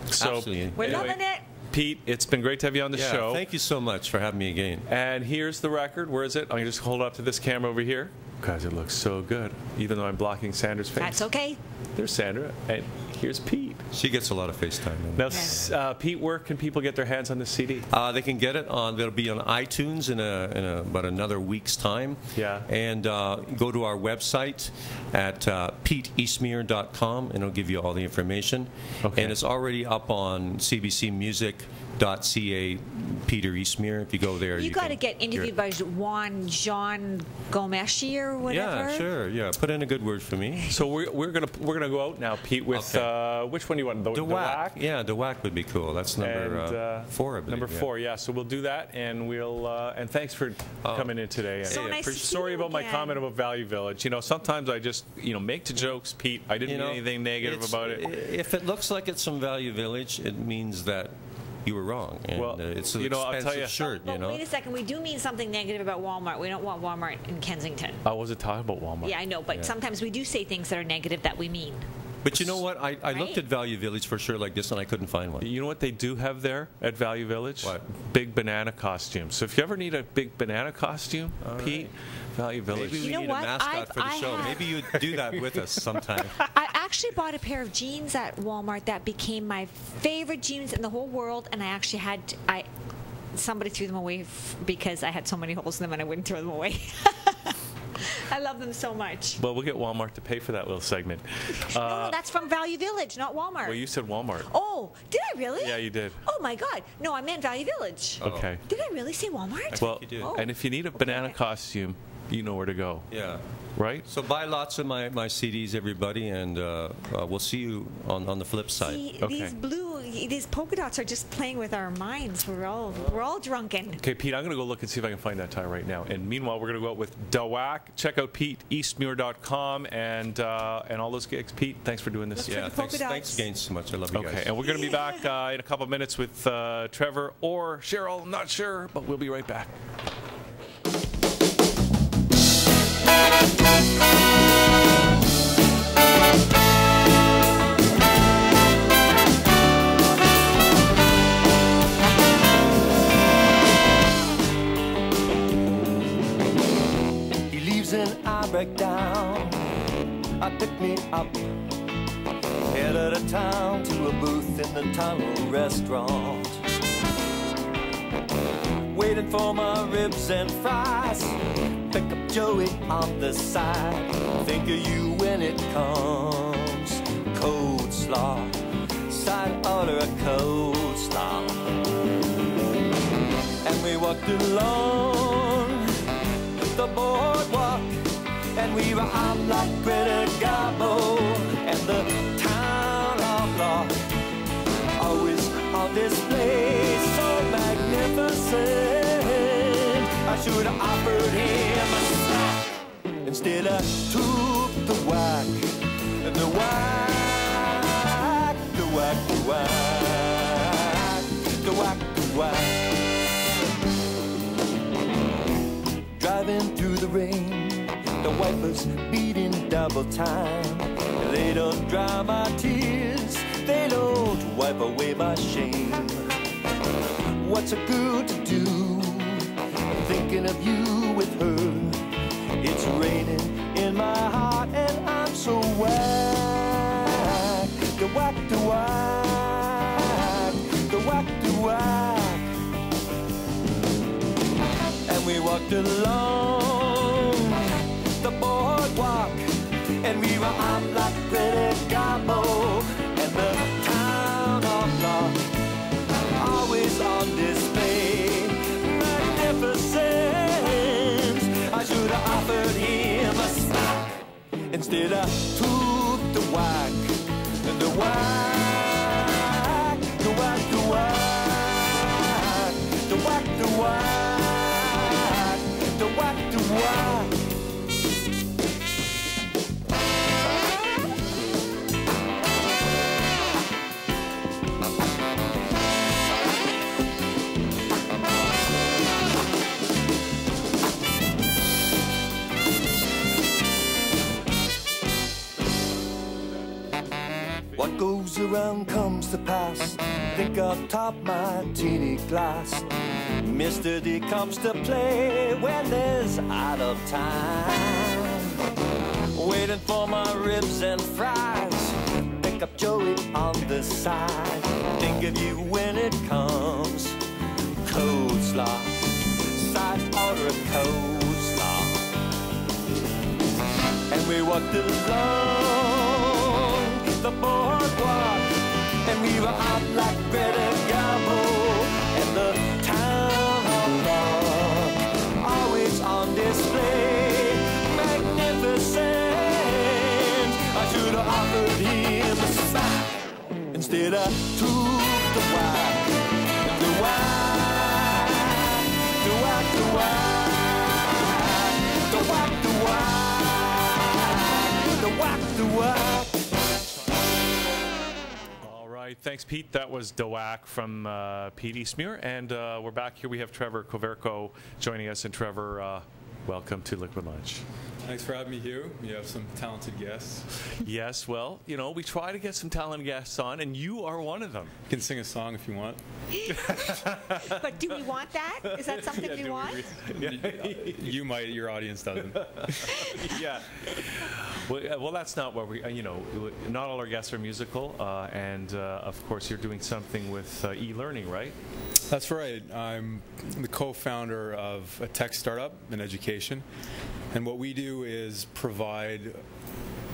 So Absolutely. We're anyway, loving it. Pete, it's been great to have you on the Yeah, show. thank you so much for having me again. And here's the record. Where is it? I'm going to just hold it up to this camera over here. Guys, it looks so good, even though I'm blocking Sandra's face. That's okay. There's Sandra, and here's Pete. She gets a lot of FaceTime. Now, Pete, where can people get their hands on this CD? They can get it on. It'll be on iTunes in about another week's time. Yeah. And go to our website at peteeastmere.com, and it'll give you all the information. Okay. And it's already up on CBC Music, worldvision.ca, Peter Eastmere. If you go there, you got to get interviewed by Jean Gomeshi or whatever. Yeah, sure. Yeah, put in a good word for me. So we're gonna go out now, Pete. With which one do you want? The whack? Yeah, the whack would be cool. That's number 4. I believe. Number 4. Yeah. So we'll do that, and we'll and thanks for coming in today. So nice to see sorry you about my again. comment about Value Village. You know, sometimes I just make the jokes, Pete. I didn't mean anything negative about it. If it looks like it's from Value Village, it means that you were wrong. And, well, it's an I'll expensive tell you. shirt. But wait a second, we do mean something negative about Walmart. We don't want Walmart in Kensington. I wasn't talking about Walmart. Yeah, I know, but sometimes we do say things that are negative that we mean. But you know what? I looked at Value Village for sure like this, and I couldn't find one. You know what they do have there at Value Village? What? Big banana costumes. So if you ever need a big banana costume, Pete, Value Village. Maybe we need a mascot for the show. Maybe you'd do that with us sometime. I actually bought a pair of jeans at Walmart that became my favorite jeans in the whole world, and I actually had somebody threw them away because I had so many holes in them and I wouldn't throw them away. I love them so much. Well, we'll get Walmart to pay for that little segment. No, that's from Value Village, not Walmart. Well, you said Walmart. Oh, did I really? Yeah, you did. Oh my God! No, I meant Value Village. Okay. Did I really say Walmart? Well, you did. and if you need a banana costume, you know where to go. Yeah. Right? So buy lots of my CDs, everybody, and we'll see you on the flip side. See, Okay. these polka dots are just playing with our minds. We're all drunken. Okay, Pete, I'm going to go look and see if I can find that tie right now. And meanwhile, we're going to go out with Dawak. Check out PeteEastmere.com and all those gigs. Pete, thanks for doing this. Look for the polka dots. Thanks again so much. I love you guys. Okay, and we're going to be back in a couple of minutes with Trevor or Cheryl. I'm not sure, but we'll be right back. He leaves and I break down. I pick me up, head out of town to a booth in the tunnel restaurant, waiting for my ribs and fries. Pick up Joey on the side. Think of you when it comes. Cold slaw, side order a cold slaw. And we walked along the boardwalk, and we were on like Greta Garbo and the town outlaw. Always on display, so magnificent. I should have offered him a snack. Instead I took the whack, and the whack, the whack, the whack, the whack, the whack. Driving through the rain, the wipers beating double time. They don't dry my tears, they don't wipe away my shame. What's a girl to do? I'm thinking of you with her. It's raining in my heart and I'm so whack. The whack, the whack, the whack, the whack. And we walked along the boardwalk, and we were on like Greta Garbo and the town outlaw. Always on display, magnificent. I should have offered him a snack. Instead I took the whack, and the whack, the whack, the whack, the whack, the whack, the whack, the whack. What goes around comes to pass. Think I'll top my teeny glass. Mr. D comes to play when there's out of time. Waiting for my ribs and fries. Pick up Joey on the side. Think of you when it comes. Cold slaw, side order a cold slaw. And we walked along the boardwalk, and we were out like Greta Garbo offered him a smack instead of took the whack. The whack, the whack, the whack, the whack, the whack, the whack, the whack. All right, thanks, Pete. That was Dwack from Pete Eastmere, and we're back here. We have Trevor Coverco joining us, and Trevor, welcome to Liquid Lunch. Thanks for having me, Hugh. You have some talented guests. Yes, well, you know, we try to get some talented guests on, and you are one of them. You can sing a song if you want. But do we want that? Is that something we want? You might, your audience doesn't. Yeah. Well, that's not what we, you know, not all our guests are musical, and of course you're doing something with e-learning, right? That's right. I'm the co-founder of a tech startup in education, and what we do is provide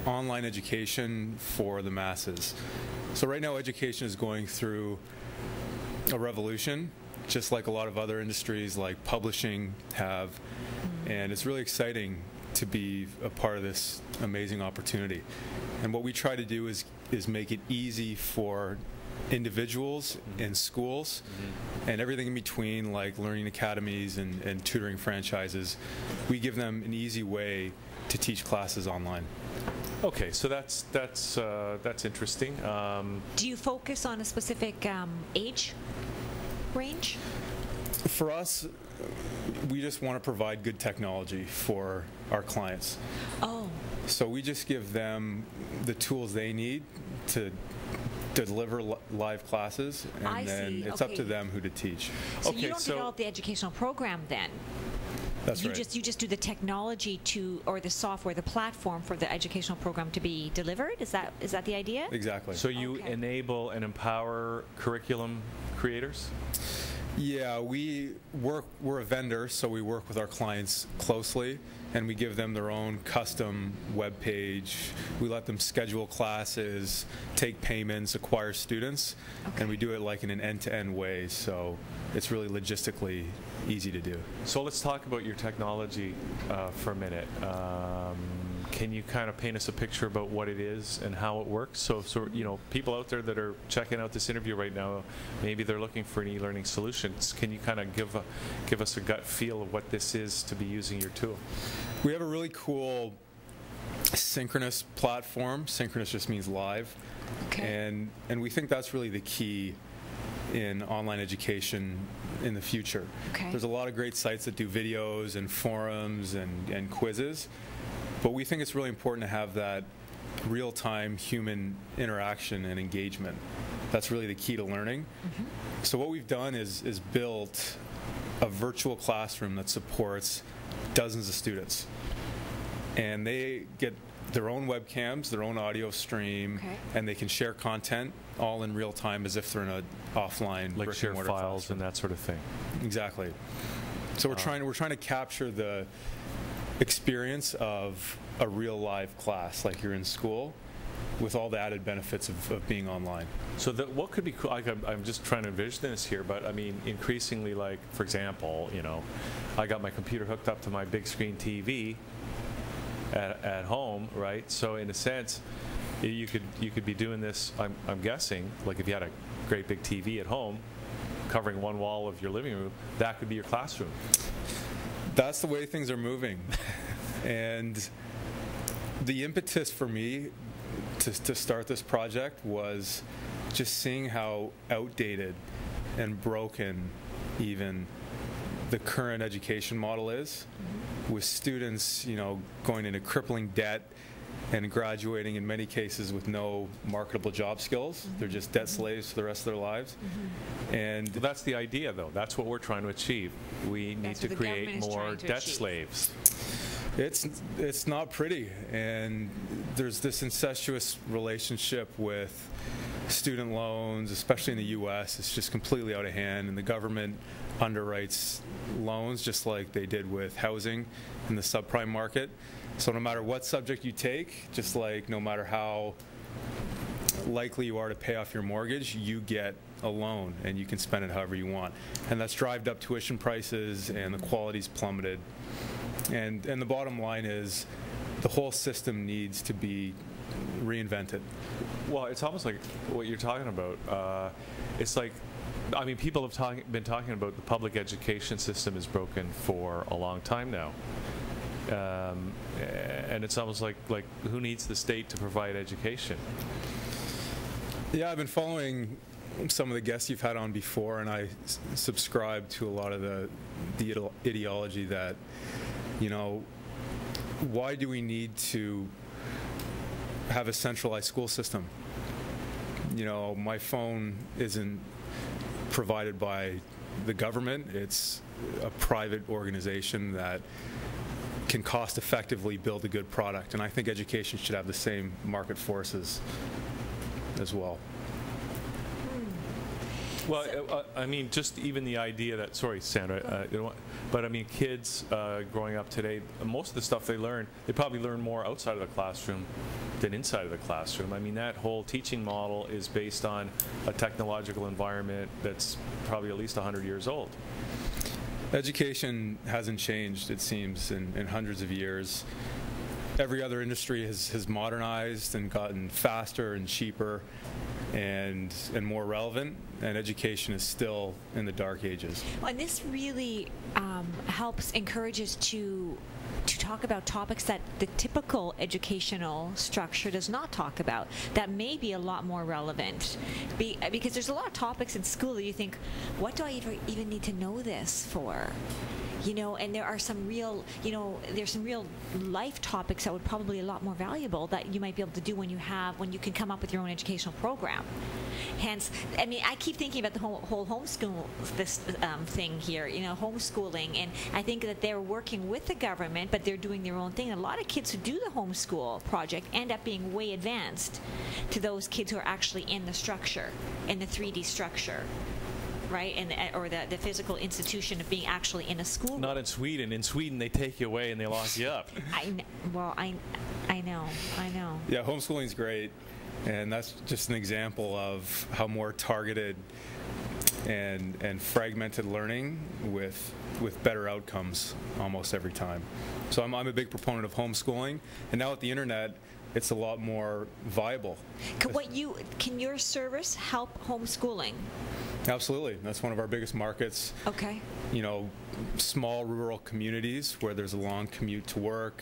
online education for the masses. So right now education is going through a revolution, just like a lot of other industries like publishing have, and it's really exciting to be a part of this amazing opportunity. And what we try to do is make it easy for individuals and schools and everything in between, like learning academies and tutoring franchises. We give them an easy way to teach classes online. Okay, so that's interesting. Do you focus on a specific age range? For us, we just want to provide good technology for our clients. Oh. So we just give them the tools they need to deliver live classes, and then it's up to them who to teach. So you don't develop the educational program then? That's right. You just do the technology or the software, the platform for the educational program to be delivered? Is that the idea? Exactly. So you enable and empower curriculum creators? Yeah, we're a vendor, so we work with our clients closely, and we give them their own custom web page. We let them schedule classes, take payments, acquire students, and we do it like in an end-to-end way, so it's really logistically easy to do. So let's talk about your technology for a minute. Can you kind of paint us a picture about what it is and how it works? So you know, people out there that are checking out this interview right now, maybe they're looking for an e-learning solutions. Can you kind of give us a gut feel of what this is to be using your tool? We have a really cool synchronous platform. Synchronous just means live. Okay. And we think that's really the key in online education in the future. Okay. There's a lot of great sites that do videos and forums and quizzes, but we think it's really important to have that real-time human interaction and engagement. That's really the key to learning. So what we've done is built a virtual classroom that supports dozens of students. And they get their own webcams, their own audio stream, and they can share content all in real time as if they're in an offline like share files classroom. And that sort of thing. Exactly. So we're trying to capture the experience of a real live class, like you're in school, with all the added benefits of being online. So what could be cool? I'm just trying to envision this here, but I mean, increasingly, like for example, you know, I got my computer hooked up to my big screen TV at home, right? So in a sense, you could be doing this. I'm guessing, like if you had a great big TV at home, covering one wall of your living room, that could be your classroom. That's the way things are moving, and the impetus for me to start this project was just seeing how outdated and broken even the current education model is, with students, you know, going into crippling debt and graduating in many cases with no marketable job skills. They're just debt slaves for the rest of their lives. And well, that's the idea, though. That's what we're trying to achieve. We need to create more debt slaves. It's not pretty, and there's this incestuous relationship with student loans, especially in the U.S. It's just completely out of hand, and the government underwrites loans just like they did with housing in the subprime market. So no matter what subject you take, just like no matter how likely you are to pay off your mortgage, you get a loan and you can spend it however you want. And that's drived up tuition prices, and the quality's plummeted. And the bottom line is the whole system needs to be reinvent it. Well, it's almost like what you're talking about. It's like, I mean, people have been talking about the public education system is broken for a long time now. And it's almost like who needs the state to provide education? Yeah, I've been following some of the guests you've had on before, and I subscribe to a lot of the ideology that, you know, why do we need to have a centralized school system? You know, my phone isn't provided by the government. It's a private organization that can cost effectively build a good product, and I think education should have the same market forces as well. Well, I mean, just even the idea that, sorry, Sandra, but I mean, kids growing up today, most of the stuff they learn, they probably learn more outside of the classroom than inside of the classroom. I mean, that whole teaching model is based on a technological environment that's probably at least 100 years old. Education hasn't changed, it seems, in hundreds of years. Every other industry has modernized and gotten faster and cheaper and more relevant, and education is still in the dark ages. Well, and this really encourages to talk about topics that the typical educational structure does not talk about, that may be a lot more relevant. Because there's a lot of topics in school that you think, what do I even need to know this for? You know, and there are some real, you know, there's some real life topics that would probably be a lot more valuable that you might be able to do when you can come up with your own educational program. Hence, I mean, I keep thinking about the whole homeschool thing here, you know, homeschooling, and I think that they're working with the government, but they're doing their own thing. And a lot of kids who do the homeschool project end up being way advanced to those kids who are actually in the structure, in the 3D structure. Right, or the physical institution of being actually in a school. Not in Sweden. In Sweden, they take you away and they lock you up. I know. Yeah, homeschooling is great, and that's just an example of how more targeted and fragmented learning with better outcomes almost every time. So I'm a big proponent of homeschooling, and now with the internet, it's a lot more viable. Can your service help homeschooling? Absolutely. That's one of our biggest markets. Okay. You know, small rural communities where there's a long commute to work,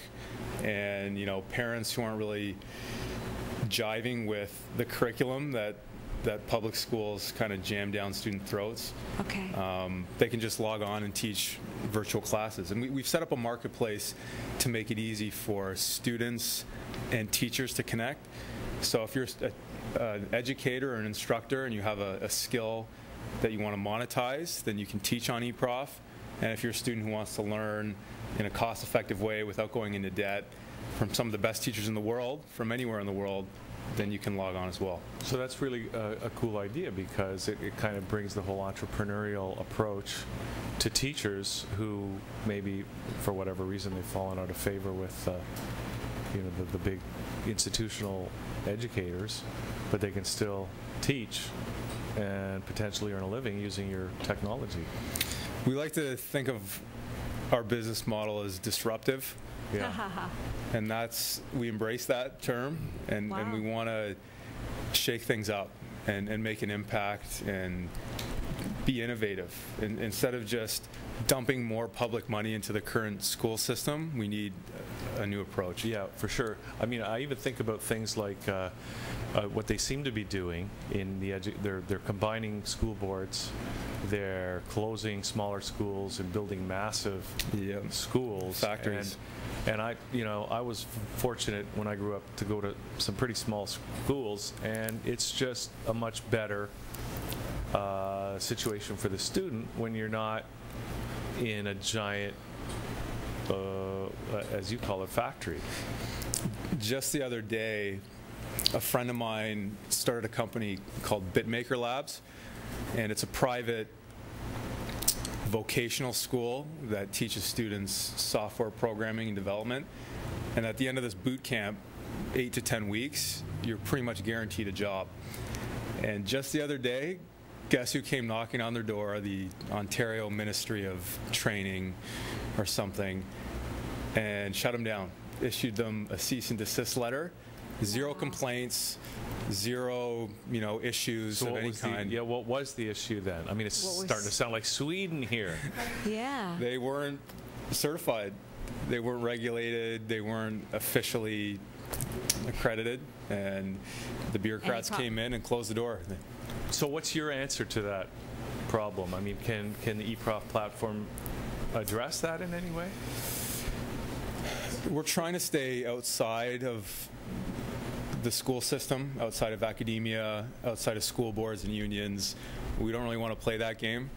and, you know, parents who aren't really jiving with the curriculum that public schools kind of jam down student throats. Okay. They can just log on and teach virtual classes. And we've set up a marketplace to make it easy for students and teachers to connect. So if you're an educator or an instructor and you have a skill that you want to monetize, then you can teach on eProf. And if you're a student who wants to learn in a cost-effective way without going into debt from some of the best teachers in the world, from anywhere in the world, then you can log on as well. So that's really a cool idea, because it kind of brings the whole entrepreneurial approach to teachers who maybe, for whatever reason, they've fallen out of favor with you know, the big institutional educators, but they can still teach and potentially earn a living using your technology. We like to think of our business model as disruptive. Yeah. And we embrace that term, and we want to shake things up and make an impact and be innovative. And instead of just dumping more public money into the current school system, we need a new approach. Yeah, for sure. I mean, I even think about things like what they seem to be doing in they're combining school boards, they're closing smaller schools and building massive schools, factories. And I was fortunate when I grew up to go to some pretty small schools, and it's just a much better situation for the student when you're not in a giant, as you call it, factory. Just the other day, a friend of mine started a company called Bitmaker Labs, and it's a private vocational school that teaches students software programming and development. And at the end of this boot camp, 8 to 10 weeks, you're pretty much guaranteed a job. And just the other day, guess who came knocking on their door? The Ontario Ministry of Training or something, and shut them down. Issued them a cease and desist letter Zero complaints, zero, issues of any kind. What was the issue then? I mean, it's starting to sound like Sweden here. Yeah. They weren't certified. They weren't regulated. They weren't officially accredited, and the bureaucrats came in and closed the door. So what's your answer to that problem? I mean, can the eProf platform address that in any way? We're trying to stay outside of the school system, outside of academia, outside of school boards and unions. We don't really want to play that game.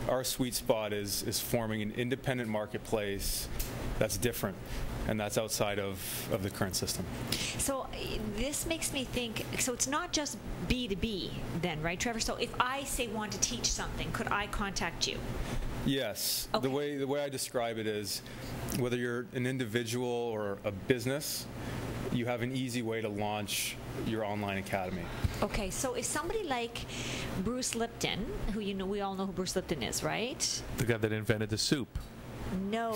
Our sweet spot is forming an independent marketplace that's different, and that's outside of the current system. So this makes me think, so it's not just B2B then, right, Trevor? So if I, say, want to teach something, could I contact you? Yes. Okay. The way I describe it is, whether you're an individual or a business, you have an easy way to launch your online academy. Okay, so if somebody like Bruce Lipton, who we all know who Bruce Lipton is, right? The guy that invented the soup. No.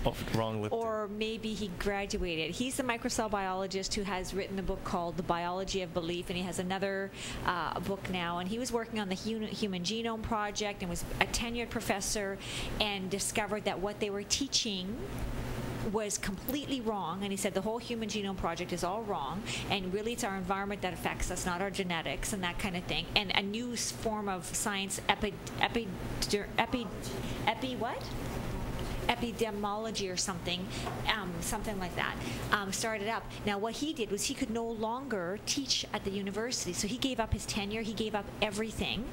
Oh, wrong Lipton. Or maybe he graduated. He's a microcell biologist who has written a book called The Biology of Belief, and he has another book now. And he was working on the Human Genome Project and was a tenured professor, and discovered that what they were teaching was completely wrong, and he said the whole Human Genome Project is all wrong, and really it's our environment that affects us, not our genetics and that kind of thing. And a new form of science, epidemiology or something, something like that, started up. Now what he did was he could no longer teach at the university, so he gave up his tenure, he gave up everything,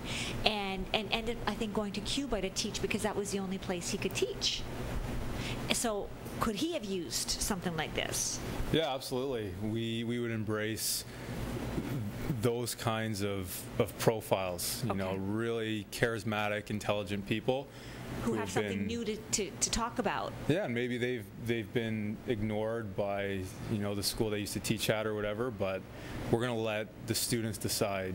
and ended, I think, going to Cuba to teach, because that was the only place he could teach. So could he have used something like this? Yeah, absolutely. We would embrace those kinds of profiles, really charismatic, intelligent people who have something new to talk about. Yeah, and maybe they've been ignored by the school they used to teach at or whatever, but we're going to let the students decide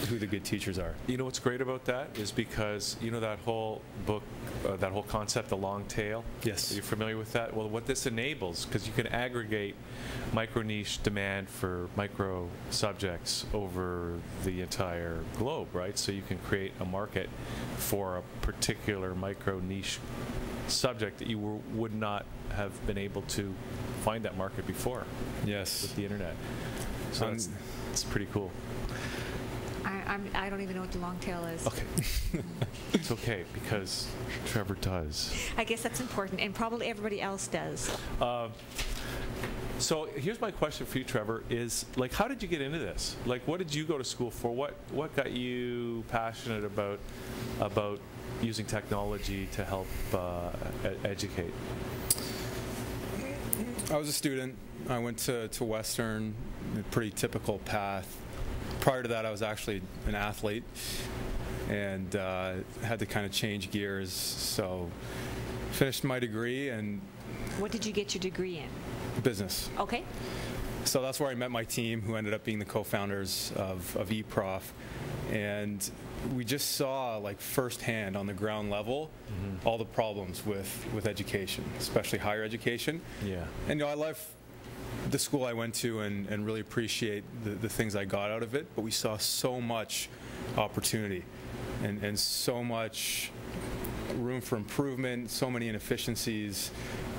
who the good teachers are. You know what's great about that is because that whole book, that whole concept, the long tail. Yes. Are you familiar with that? Well, what this enables, because you can aggregate micro niche demand for micro subjects over the entire globe, right? So you can create a market for a particular micro niche subject that you would not have been able to find that market before. Yes. With the internet. So it's pretty cool. I don't even know what the long tail is. Okay. It's okay, because Trevor does. I guess that's important, and probably everybody else does. So here's my question for you, Trevor, is, like, how did you get into this? Like, what did you go to school for? What got you passionate about using technology to help educate? I was a student. I went to Western, a pretty typical path. Prior to that, I was actually an athlete, and had to kind of change gears. So finished my degree. And what did you get your degree in? Business. Okay. So that's where I met my team, who ended up being the co-founders of eProf. And we just saw, like, firsthand on the ground level, all the problems with education, especially higher education. Yeah. And I love the school I went to and really appreciate the things I got out of it, but we saw so much opportunity and so much room for improvement, so many inefficiencies,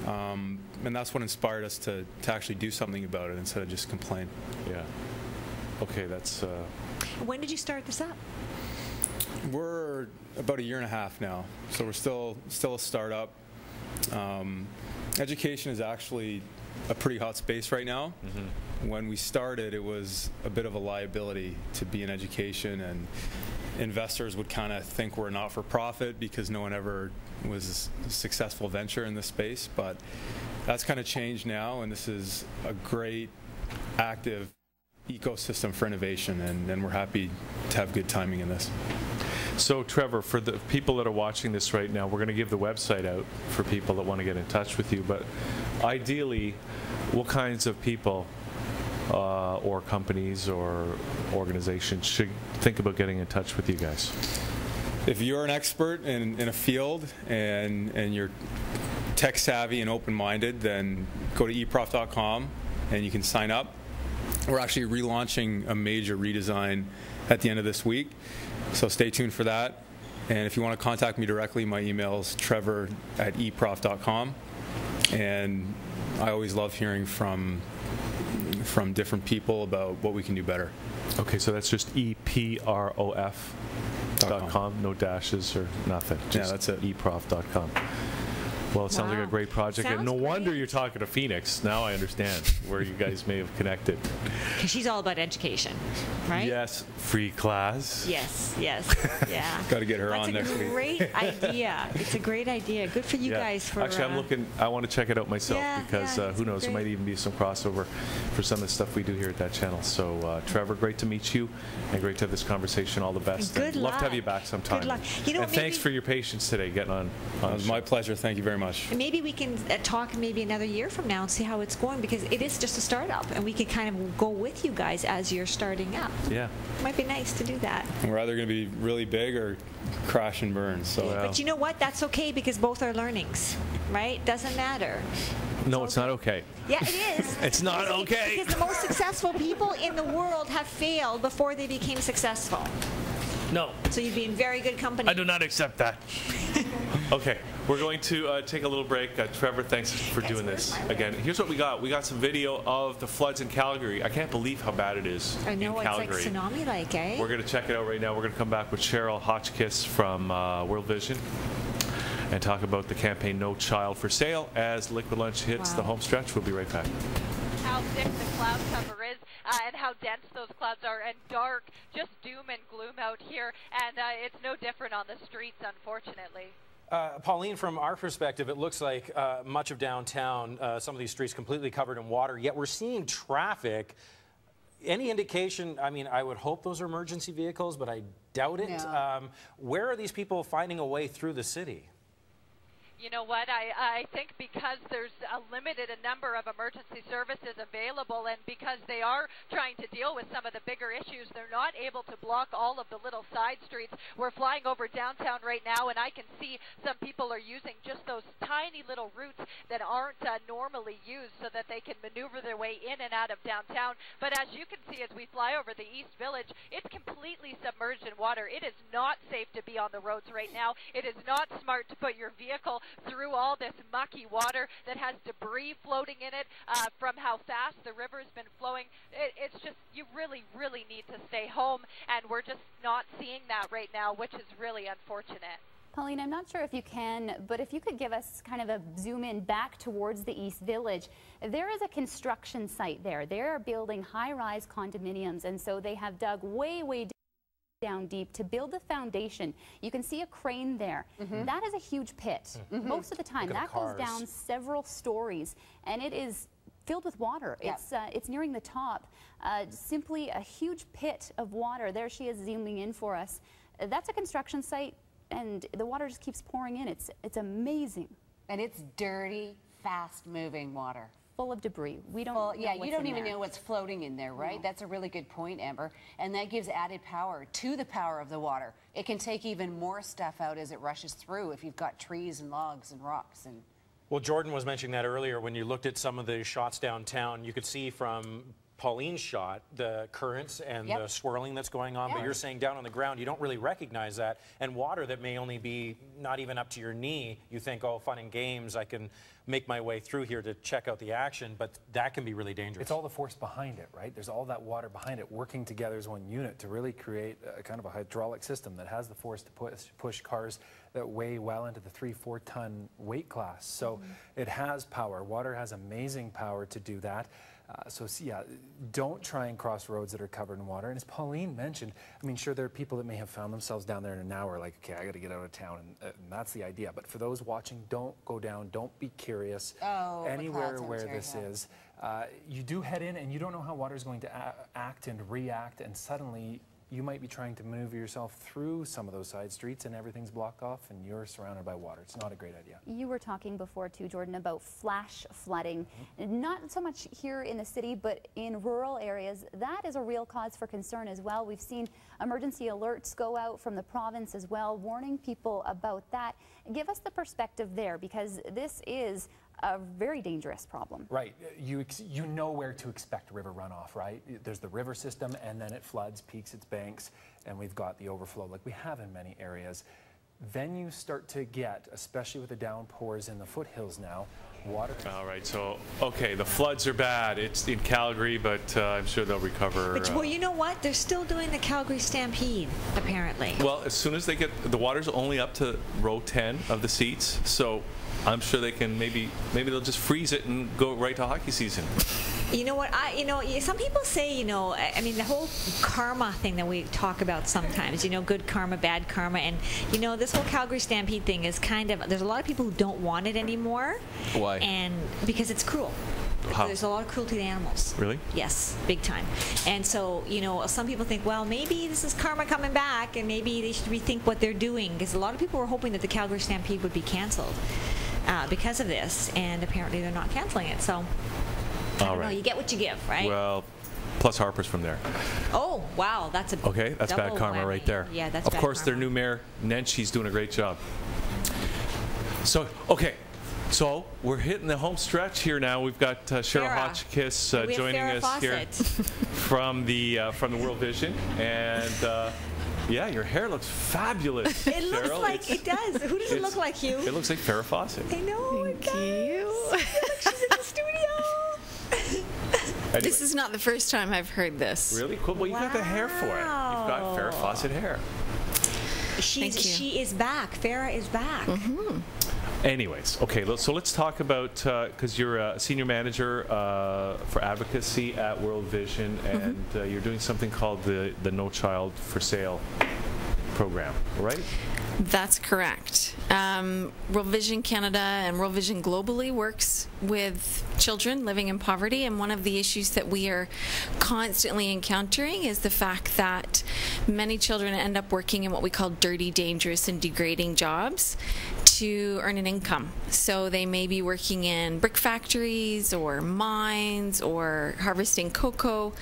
and that's what inspired us to actually do something about it instead of just complain. Yeah. Okay, that's... When did you start this up? We're about a year and a half now, so we're still a startup. Education is actually a pretty hot space right now. When we started, it was a bit of a liability to be in education, and investors would kind of think we're not-for-profit because no one ever was a successful venture in this space. But that's kind of changed now, and this is a great, active ecosystem for innovation, and we're happy to have good timing in this. So, Trevor, for the people that are watching this right now, we're going to give the website out for people that want to get in touch with you. But ideally, what kinds of people or companies or organizations should think about getting in touch with you guys? If you're an expert in a field and you're tech savvy and open-minded, then go to eprof.com and you can sign up. We're actually relaunching a major redesign at the end of this week, so stay tuned for that. And if you want to contact me directly, my email is trevor@eprof.com. And I always love hearing from different people about what we can do better. Okay, so that's just eprof.com, no dashes or nothing. Yeah, that's it. eprof.com. Well, it sounds like a great project. And no wonder you're talking to Phoenix. Now I understand where you guys may have connected. Because she's all about education, right? Yes, free class. Yes, yeah. Got to get her on next week. That's a great idea. It's a great idea. Good for you guys for... Actually, I'm looking, I want to check it out myself because who knows, there might even be some crossover for some of the stuff we do here at that channel. So, Trevor, great to meet you and great to have this conversation. All the best. Good luck. Love to have you back sometime. Good luck. You know, and thanks for your patience today getting on. It was my pleasure. Thank you very much. And maybe we can talk maybe another year from now and see how it's going, because it is just a startup and we can kind of go with you guys as you're starting up. Yeah. It might be nice to do that. We're either going to be really big or crash and burn. So. But you know what? That's okay, because both are learnings, right? Doesn't matter. No, it's not okay. Yeah, it is. It's not okay. Because the most successful people in the world have failed before they became successful. No. So you'd be in very good company. I do not accept that. Okay, we're going to take a little break. Trevor, thanks for doing this again. Here's what we got. We got some video of the floods in Calgary. I can't believe how bad it is I know, in Calgary. It's like tsunami-like, eh? We're going to check it out right now. We're going to come back with Cheryl Hotchkiss from World Vision and talk about the campaign No Child for Sale as Liquid Lunch hits the home stretch. We'll be right back. How thick the cloud cover is and how dense those clouds are, and dark, just doom and gloom out here, and it's no different on the streets, unfortunately. Pauline, from our perspective, it looks like much of downtown, some of these streets completely covered in water, yet we're seeing traffic. Any indication? I mean, I would hope those are emergency vehicles, but I doubt it. Yeah. Where are these people finding a way through the city? You know what, I think because there's a limited number of emergency services available, and because they are trying to deal with some of the bigger issues, they're not able to block all of the little side streets. We're flying over downtown right now, and I can see some people are using just those tiny little routes that aren't normally used so that they can maneuver their way in and out of downtown. But as you can see, as we fly over the East Village, it's completely submerged in water. It is not safe to be on the roads right now. It is not smart to put your vehicle through all this mucky water that has debris floating in it from how fast the river has been flowing. It's just, you really, really need to stay home, and we're just not seeing that right now, which is really unfortunate. Pauline, I'm not sure if you can, but if you could give us kind of a zoom in back towards the East Village. There is a construction site there. They are building high-rise condominiums, and so they have dug way, way down deep to build the foundation. You can see a crane there. That is a huge pit. Most of the time, that goes down several stories, and it is filled with water. It's nearing the top. Simply a huge pit of water. There she is zooming in for us. That's a construction site, and the water just keeps pouring in. It's amazing. And it's dirty, fast-moving water. Full of debris. We don't know you don't even there. know what's floating in there, right? No. That's a really good point, Amber. And that gives added power to the power of the water. It can take even more stuff out as it rushes through if you've got trees and logs and rocks. And well, Jordan was mentioning that earlier. When you looked at some of the shots downtown, you could see from Pauline's shot the currents and the swirling that's going on, but you're saying down on the ground you don't really recognize that, and water that may only be not even up to your knee, you think, oh, fun and games, I can make my way through here to check out the action, but that can be really dangerous. It's all the force behind it, right? There's all that water behind it working together as one unit to really create a kind of a hydraulic system that has the force to push cars that weigh well into the 3-4 ton weight class. So it has power. Water has amazing power to do that. So yeah, don't try and cross roads that are covered in water. And as Pauline mentioned, I mean, sure, there are people that may have found themselves down there in an hour, like, okay, I got to get out of town, and that's the idea. But for those watching, don't go down, don't be curious. Anywhere where this is, you do head in, and you don't know how water is going to act and react, and suddenly you might be trying to maneuver yourself through some of those side streets and everything's blocked off and you're surrounded by water. It's not a great idea. You were talking before too, Jordan, about flash flooding. Not so much here in the city, but in rural areas. That is a real cause for concern as well. We've seen emergency alerts go out from the province as well, warning people about that. Give us the perspective there, because this is a very dangerous problem. Right. You know where to expect river runoff, right? There's the river system, and then it floods, peaks its banks, and we've got the overflow like we have in many areas. Then you start to get, especially with the downpours in the foothills now, water. All right, so, okay, the floods are bad. It's in Calgary, but I'm sure they'll recover. But, well, you know what? They're still doing the Calgary Stampede, apparently. Well, as soon as they get, the water's only up to row 10 of the seats, so I'm sure they can maybe they'll just freeze it and go right to hockey season. You know what? Some people say, I mean, the whole karma thing that we talk about sometimes, good karma, bad karma, and, this whole Calgary Stampede thing is kind of, there's a lot of people who don't want it anymore. Why? And because it's cruel. How? There's a lot of cruelty to animals. Really? Yes, big time. And so, some people think, well, maybe this is karma coming back, and maybe they should rethink what they're doing, because a lot of people were hoping that the Calgary Stampede would be canceled because of this, and apparently they're not canceling it. So, I don't know, you get what you give, right? Well, plus Harper's from there. Oh, wow, that's a okay. That's bad karma whammy. right there. Yeah, that's of bad course, karma. their new mayor, Nenshie's doing a great job. So, okay. So we're hitting the home stretch here now. We've got Cheryl Farrah. Hotchkiss joining Farrah us here from the World Vision, and yeah, your hair looks fabulous. It Cheryl. looks like it does. Who does it look like, you? It looks like Farrah Fawcett. I know it does. Look, she's in the studio. Anyway. This is not the first time I've heard this. Really cool. Well, you got the hair for it. You've got Farrah Fawcett hair. She is back. Farrah is back. Mm-hmm. Anyways, okay, so let's talk about, because you're a senior manager for advocacy at World Vision, and you're doing something called the No Child for Sale program, right? That's correct. World Vision Canada and World Vision globally works with children living in poverty, and one of the issues that we are constantly encountering is the fact that many children end up working in what we call dirty, dangerous, and degrading jobs to earn an income. So they may be working in brick factories or mines or harvesting cocoa,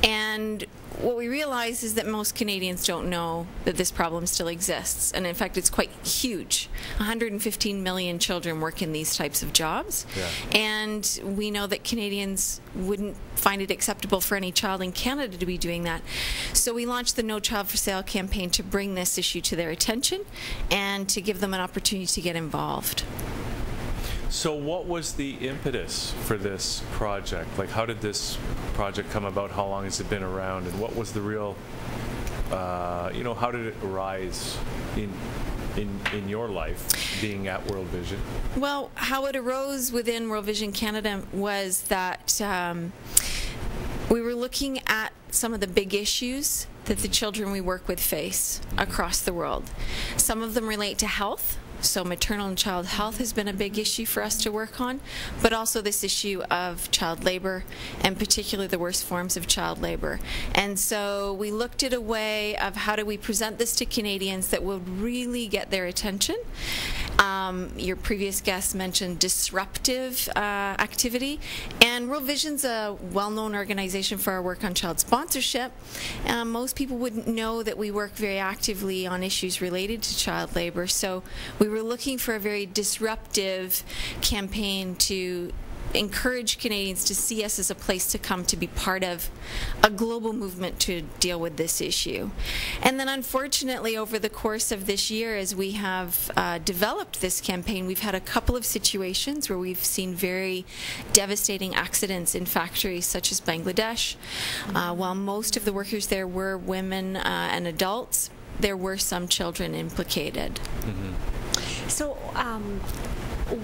and what we realize is that most Canadians don't know that this problem still exists, and in fact it's quite huge. 115 million children work in these types of jobs, and we know that Canadians wouldn't find it acceptable for any child in Canada to be doing that. So we launched the No Child for Sale campaign to bring this issue to their attention and to give them an opportunity to get involved. So what was the impetus for this project? Like, how did this project come about? How long has it been around? And what was the real, how did it arise in your life, being at World Vision? Well, how it arose within World Vision Canada was that we were looking at some of the big issues that the children we work with face across the world. Some of them relate to health. So maternal and child health has been a big issue for us to work on, but also this issue of child labor, and particularly the worst forms of child labor. And so we looked at a way of how do we present this to Canadians that would really get their attention. Your previous guest mentioned disruptive activity, and World Vision's a well-known organization for our work on child sponsorship. Most people wouldn't know that we work very actively on issues related to child labor, so we were looking for a very disruptive campaign to encourage Canadians to see us as a place to come to be part of a global movement to deal with this issue. And then unfortunately, over the course of this year, as we have developed this campaign, we've had a couple of situations where we've seen very devastating accidents in factories such as Bangladesh. While most of the workers there were women and adults, there were some children implicated. So,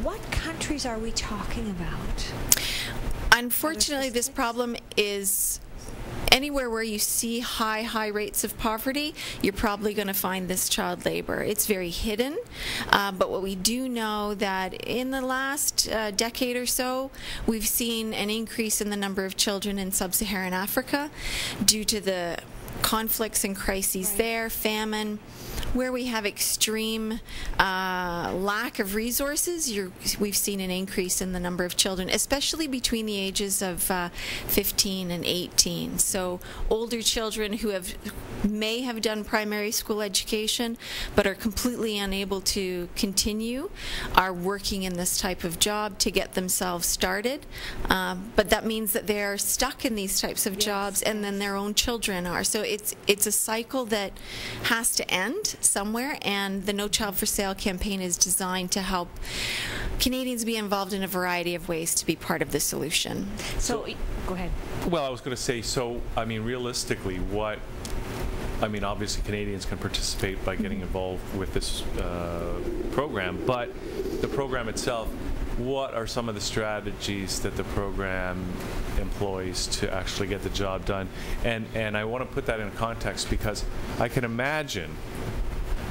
what countries are we talking about? Unfortunately, this problem is anywhere where you see high rates of poverty, you're probably going to find this child labor. It's very hidden, but what we do know that in the last decade or so, we've seen an increase in the number of children in sub-Saharan Africa due to the conflicts and crises there, famine. Where we have extreme lack of resources, we've seen an increase in the number of children, especially between the ages of 15 and 18. So older children who may have done primary school education but are completely unable to continue are working in this type of job to get themselves started. But that means that they're stuck in these types of jobs, and then their own children are. So it's a cycle that has to end somewhere, and the No Child for Sale campaign is designed to help Canadians be involved in a variety of ways to be part of the solution. So go ahead. Well, I was going to say, so, I mean, realistically, obviously Canadians can participate by getting involved with this program, but the program itself, what are some of the strategies that the program employs to actually get the job done? And I want to put that in context, because I can imagine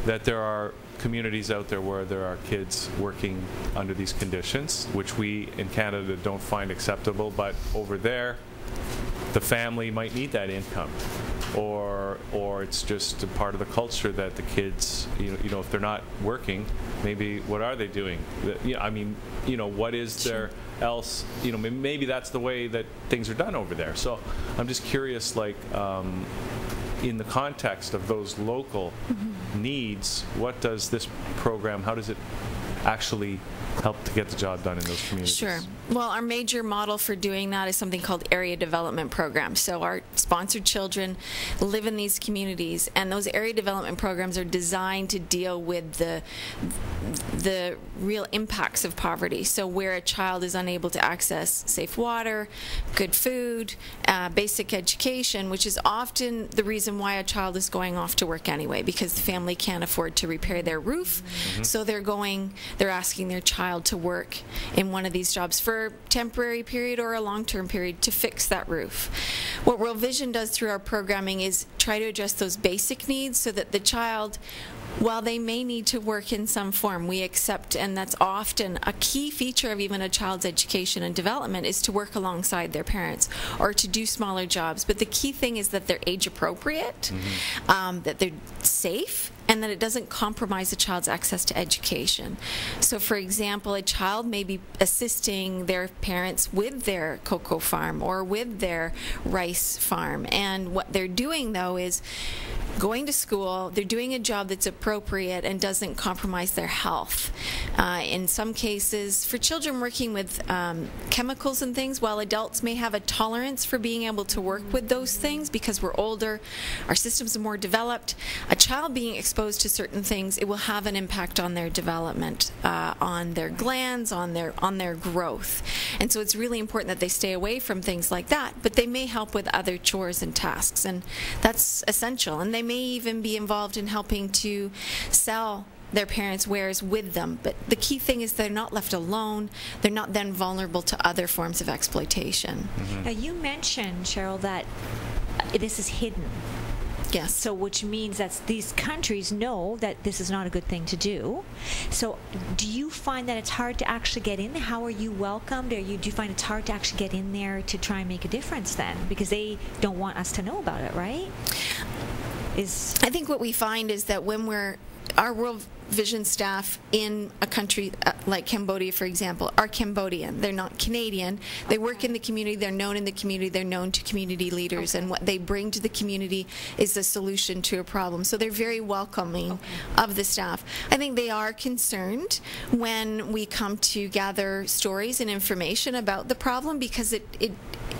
that there are communities out there where there are kids working under these conditions, which we in Canada don't find acceptable, but over there the family might need that income, or it's just a part of the culture that the kids, if they're not working, maybe what are they doing? What is there else? Maybe that's the way that things are done over there. So I'm just curious, in the context of those local needs, what does this program, how does it actually help to get the job done in those communities? Sure. Well, our major model for doing that is something called area development programs. So our sponsored children live in these communities, and those area development programs are designed to deal with the real impacts of poverty. So where a child is unable to access safe water, good food, basic education, which is often the reason why a child is going off to work anyway, because the family can't afford to repair their roof. So they're asking their child to work in one of these jobs for a temporary period or a long-term period to fix that roof. What World Vision does through our programming is try to address those basic needs so that the child, while they may need to work in some form, we accept, and that's often a key feature of even a child's education and development, is to work alongside their parents or to do smaller jobs. But the key thing is that they're age appropriate, that they're safe, and that it doesn't compromise a child's access to education. So for example, a child may be assisting their parents with their cocoa farm or with their rice farm, and what they're doing though is going to school, they're doing a job that's appropriate and doesn't compromise their health. In some cases, for children working with chemicals and things, while adults may have a tolerance for being able to work with those things because we're older, our systems are more developed, a child being exposed to certain things, it will have an impact on their development, on their glands, on their growth. And so it's really important that they stay away from things like that, but they may help with other chores and tasks, and that's essential. And they may even be involved in helping to sell their parents' wares with them. But the key thing is they're not left alone. They're not then vulnerable to other forms of exploitation. Now, you mentioned, Cheryl, that this is hidden. Yes. So which means that these countries know that this is not a good thing to do. So do you find that it's hard to actually get in there? How are you welcomed? Do you find it's hard to actually get in there to try and make a difference then? Because they don't want us to know about it, right? I think what we find is that when our World Vision staff in a country like Cambodia, for example, are Cambodian. They're not Canadian. They work in the community. They're known in the community. They're known to community leaders. And what they bring to the community is a solution to a problem. So they're very welcoming of the staff. I think they are concerned when we come to gather stories and information about the problem, because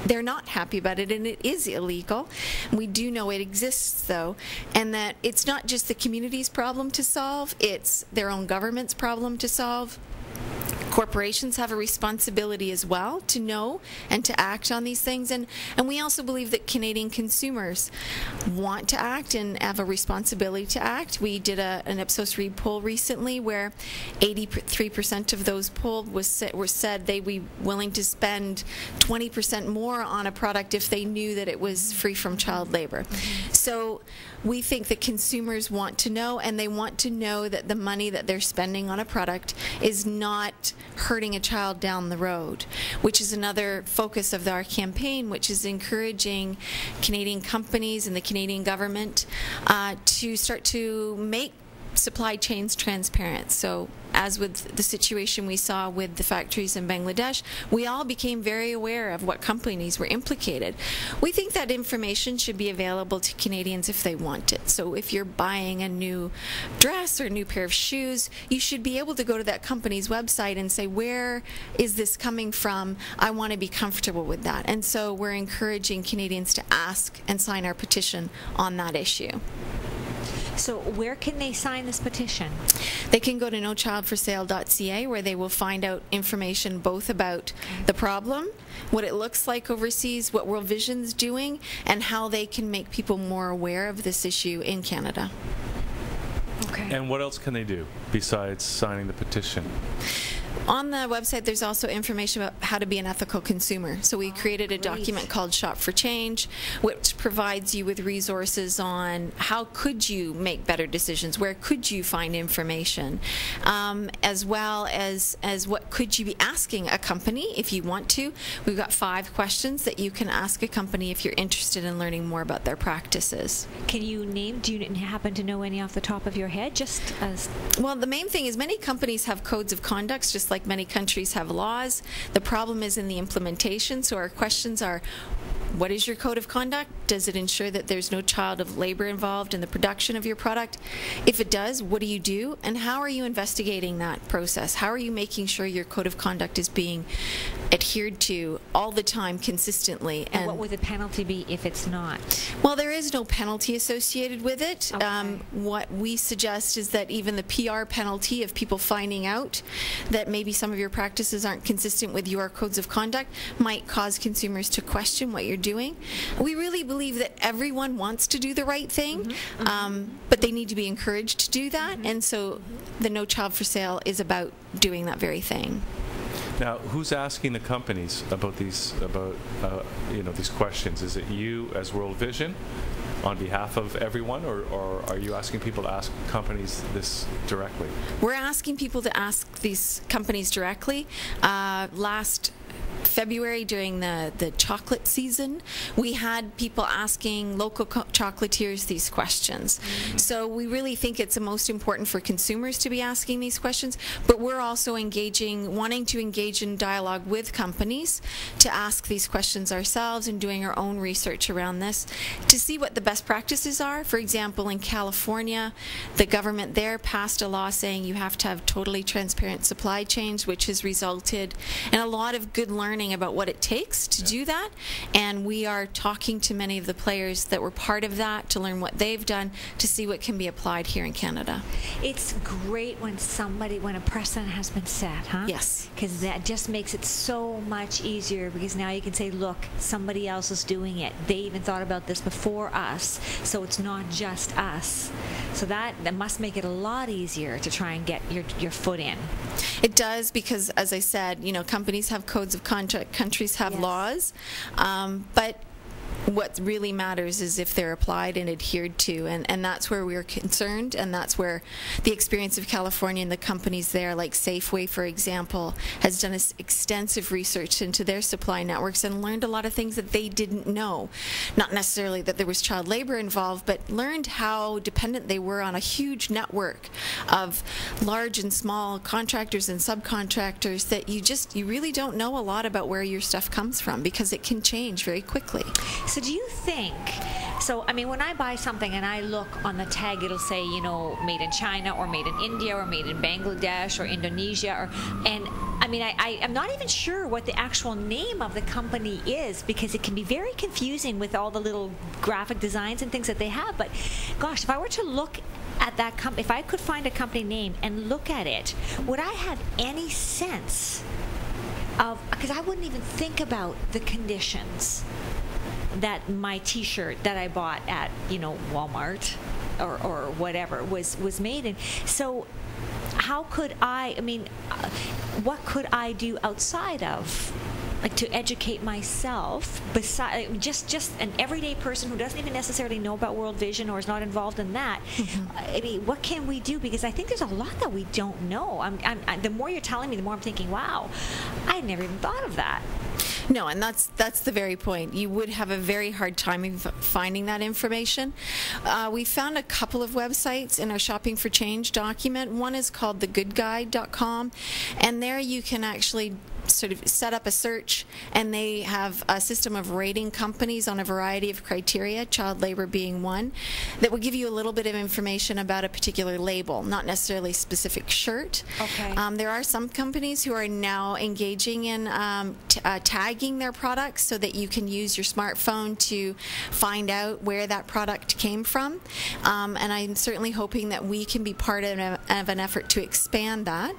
they're not happy about it, and it is illegal. We do know it exists, though, and that it's not just the community's problem to solve, it's their own government's problem to solve. Corporations have a responsibility as well to know and to act on these things, and we also believe that Canadian consumers want to act and have a responsibility to act. We did an Ipsos Reid poll recently where 83% of those polled were said they'd be willing to spend 20% more on a product if they knew that it was free from child labor. So we think that consumers want to know, and they want to know that the money that they're spending on a product is not hurting a child down the road, which is another focus of our campaign, which is encouraging Canadian companies and the Canadian government to start to make supply chains transparent. So as with the situation we saw with the factories in Bangladesh, we all became very aware of what companies were implicated. We think that information should be available to Canadians if they want it. So if you're buying a new dress or a new pair of shoes, you should be able to go to that company's website and say, where is this coming from? I want to be comfortable with that. And so we're encouraging Canadians to ask and sign our petition on that issue. So where can they sign this petition? They can go to nochildforsale.ca, where they will find out information both about the problem, what it looks like overseas, what World Vision's doing, and how they can make people more aware of this issue in Canada. Okay. And what else can they do besides signing the petition? On the website, there's also information about how to be an ethical consumer. So we created a document called Shop for Change, which provides you with resources on how could you make better decisions, where could you find information, as well as what could you be asking a company if you want to. We've got 5 questions that you can ask a company if you're interested in learning more about their practices. Can you name, do you happen to know any off the top of your head? Just as well, the main thing is many companies have codes of conduct, just like many countries have laws. The problem is in the implementation. So our questions are, what is your code of conduct? Does it ensure that there's no child labor involved in the production of your product? If it does, what do you do? And how are you investigating that process? How are you making sure your code of conduct is being adhered to all the time consistently? And what would the penalty be if it's not? Well, there is no penalty associated with it. Okay. What we suggest is that even the PR penalty of people finding out that maybe some of your practices aren't consistent with your codes of conduct might cause consumers to question what you're doing. We really believe that everyone wants to do the right thing, but they need to be encouraged to do that. And so the No Child for Sale is about doing that very thing. Now, who's asking the companies about these these questions? Is it you as World Vision on behalf of everyone, or are you asking people to ask companies this directly? We're asking people to ask these companies directly. Last February, during the chocolate season, we had people asking local chocolatiers these questions. So we really think it's the most important for consumers to be asking these questions, but we're also wanting to engage in dialogue with companies to ask these questions ourselves and doing our own research around this to see what the best practices are. For example, in California, the government there passed a law saying you have to have totally transparent supply chains, which has resulted in a lot of good learning about what it takes to do that, and we are talking to many of the players that were part of that to learn what they've done to see what can be applied here in Canada. It's great when a precedent has been set, huh? Yes. Because that just makes it so much easier, because now you can say, look, somebody else is doing it. They even thought about this before us, so it's not just us. So that must make it a lot easier to try and get your foot in. It does, because as I said, companies have codes of conduct, countries have laws, but what really matters is if they're applied and adhered to, and that's where we're concerned, and that's where the experience of California and the companies there, like Safeway, for example, has done extensive research into their supply networks and learned a lot of things that they didn't know. Not necessarily that there was child labor involved, but learned how dependent they were on a huge network of large and small contractors and subcontractors that you really don't know a lot about where your stuff comes from, because it can change very quickly. So do you think, when I buy something and I look on the tag, it'll say, made in China or made in India or made in Bangladesh or Indonesia, I'm not even sure what the actual name of the company is, because it can be very confusing with all the little graphic designs and things that they have. But gosh, if I were to look at that company, if I could find a company name and look at it, would I have any sense of, because I wouldn't even think about the conditions that my T-shirt that I bought at Walmart or whatever was made in. So how could what could I do outside of like to educate myself, besides just an everyday person who doesn't even necessarily know about World Vision or is not involved in that? I mean, what can we do? Because I think there's a lot that we don't know. The more you're telling me, the more I'm thinking, wow, I had never even thought of that. No, and that's the very point. You would have a very hard time finding that information. We found a couple of websites in our Shopping for Change document. One is called thegoodguide.com, and there you can actually sort of set up a search, and they have a system of rating companies on a variety of criteria, child labor being one, that will give you a little bit of information about a particular label, not necessarily a specific shirt. Okay. There are some companies who are now engaging in tagging their products so that you can use your smartphone to find out where that product came from. And I'm certainly hoping that we can be part of an effort to expand that.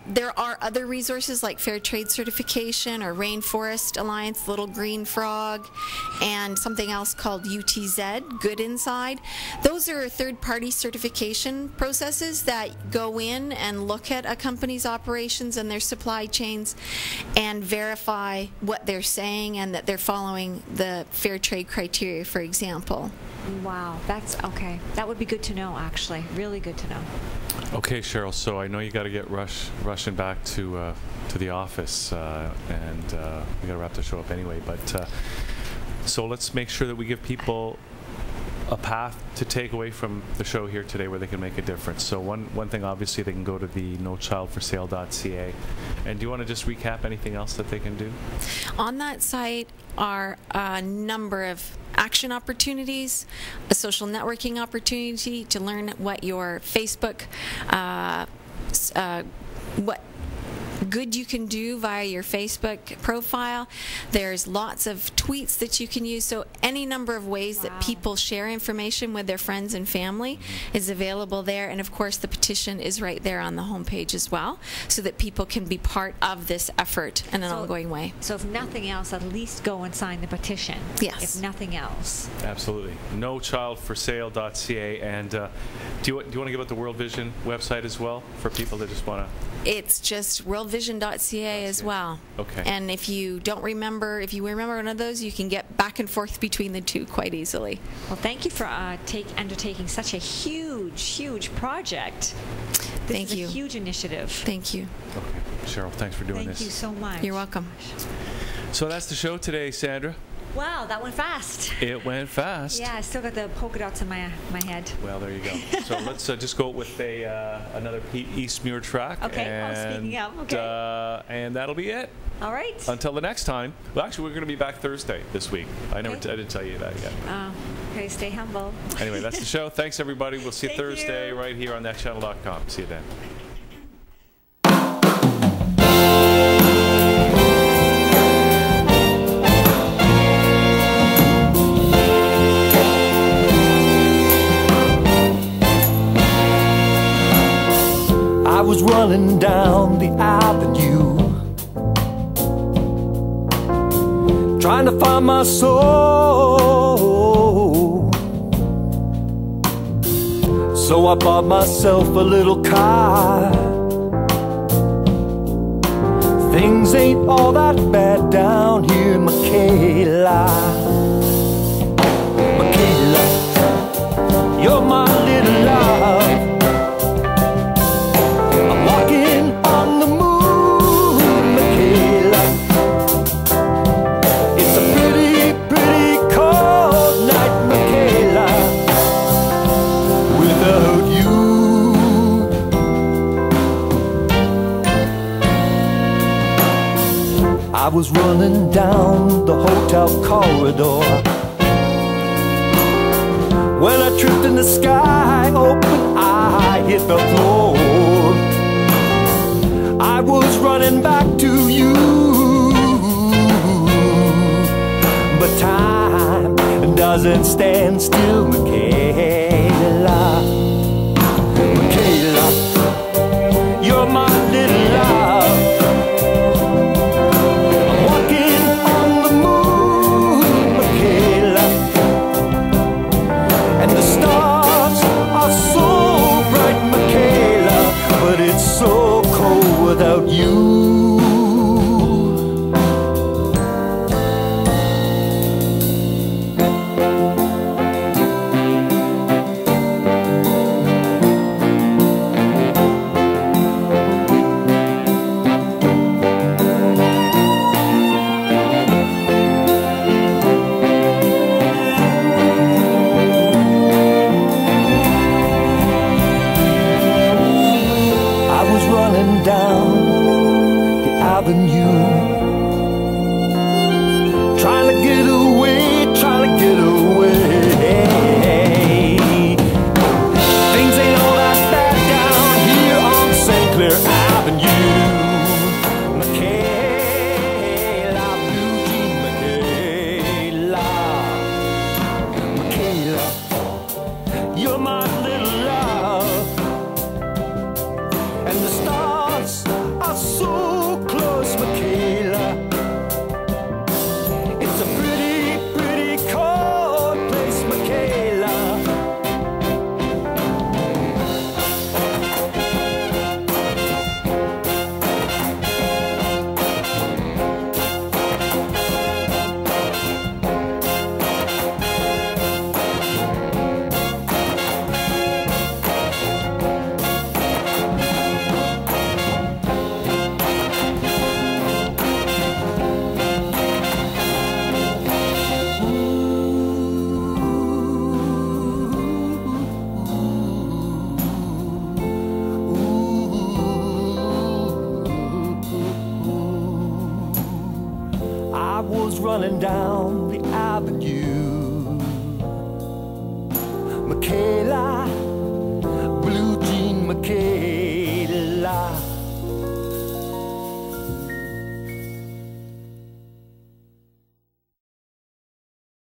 There are other resources like Fair Trade Certification or Rainforest Alliance, Little Green Frog, and something else called UTZ, Good Inside. Those are third-party certification processes that go in and look at a company's operations and their supply chains and verify what they're saying and that they're following the fair trade criteria, for example. Wow, that's okay. That would be good to know, actually. Really good to know. Okay, Cheryl, so I know you got to get rushing back to the office, and we got to wrap the show up anyway, but so let's make sure that we give people a path to take away from the show here today where they can make a difference. So one thing, obviously, they can go to the nochildforsale.ca. And do you want to just recap anything else that they can do? On that site are a number of action opportunities, a social networking opportunity to learn what your Facebook, what good you can do via your Facebook profile. There's lots of tweets that you can use. So any number of ways that people share information with their friends and family is available there. And of course, the petition is right there on the homepage as well, so that people can be part of this effort in an ongoing way. So if nothing else, at least go and sign the petition. Yes. If nothing else. Absolutely. nochildforsale.ca. And do you want to give out the World Vision website as well for people that just want to? It's just worldvision.ca as well. Okay. And if you remember one of those, you can get back and forth between the two quite easily. Well, thank you for undertaking such a huge project. Thank you. A huge initiative. Thank you. Okay. Cheryl, thanks for doing this. Thank you so much. You're welcome. So that's the show today, Sandra. Wow, that went fast. It went fast. Yeah, I still got the polka dots in my head. Well, there you go. So let's just go with another Pete Eastmuir track. Okay, and, speaking of, okay. And that'll be it. All right. Until the next time. Well, actually, we're going to be back Thursday this week. I didn't tell you that yet. Okay, stay humble. Anyway, that's the show. Thanks, everybody. We'll see you Thursday right here on thatchannel.com. See you then. I was running down the avenue, trying to find my soul. So I bought myself a little car. Things ain't all that bad down here in Michaela. Michaela, you're my little love. Walking on the moon, Michaela. It's a pretty cold night, Michaela, without you. I was running down the hotel corridor when I tripped in the sky open, I hit the floor. I was running back to you, but time doesn't stand still, Michaela. Michaela, you're my little love. I'm walking on the moon, Michaela, and the stars are so bright, Michaela, but it's so cold without you. was running down the avenue. Michaela,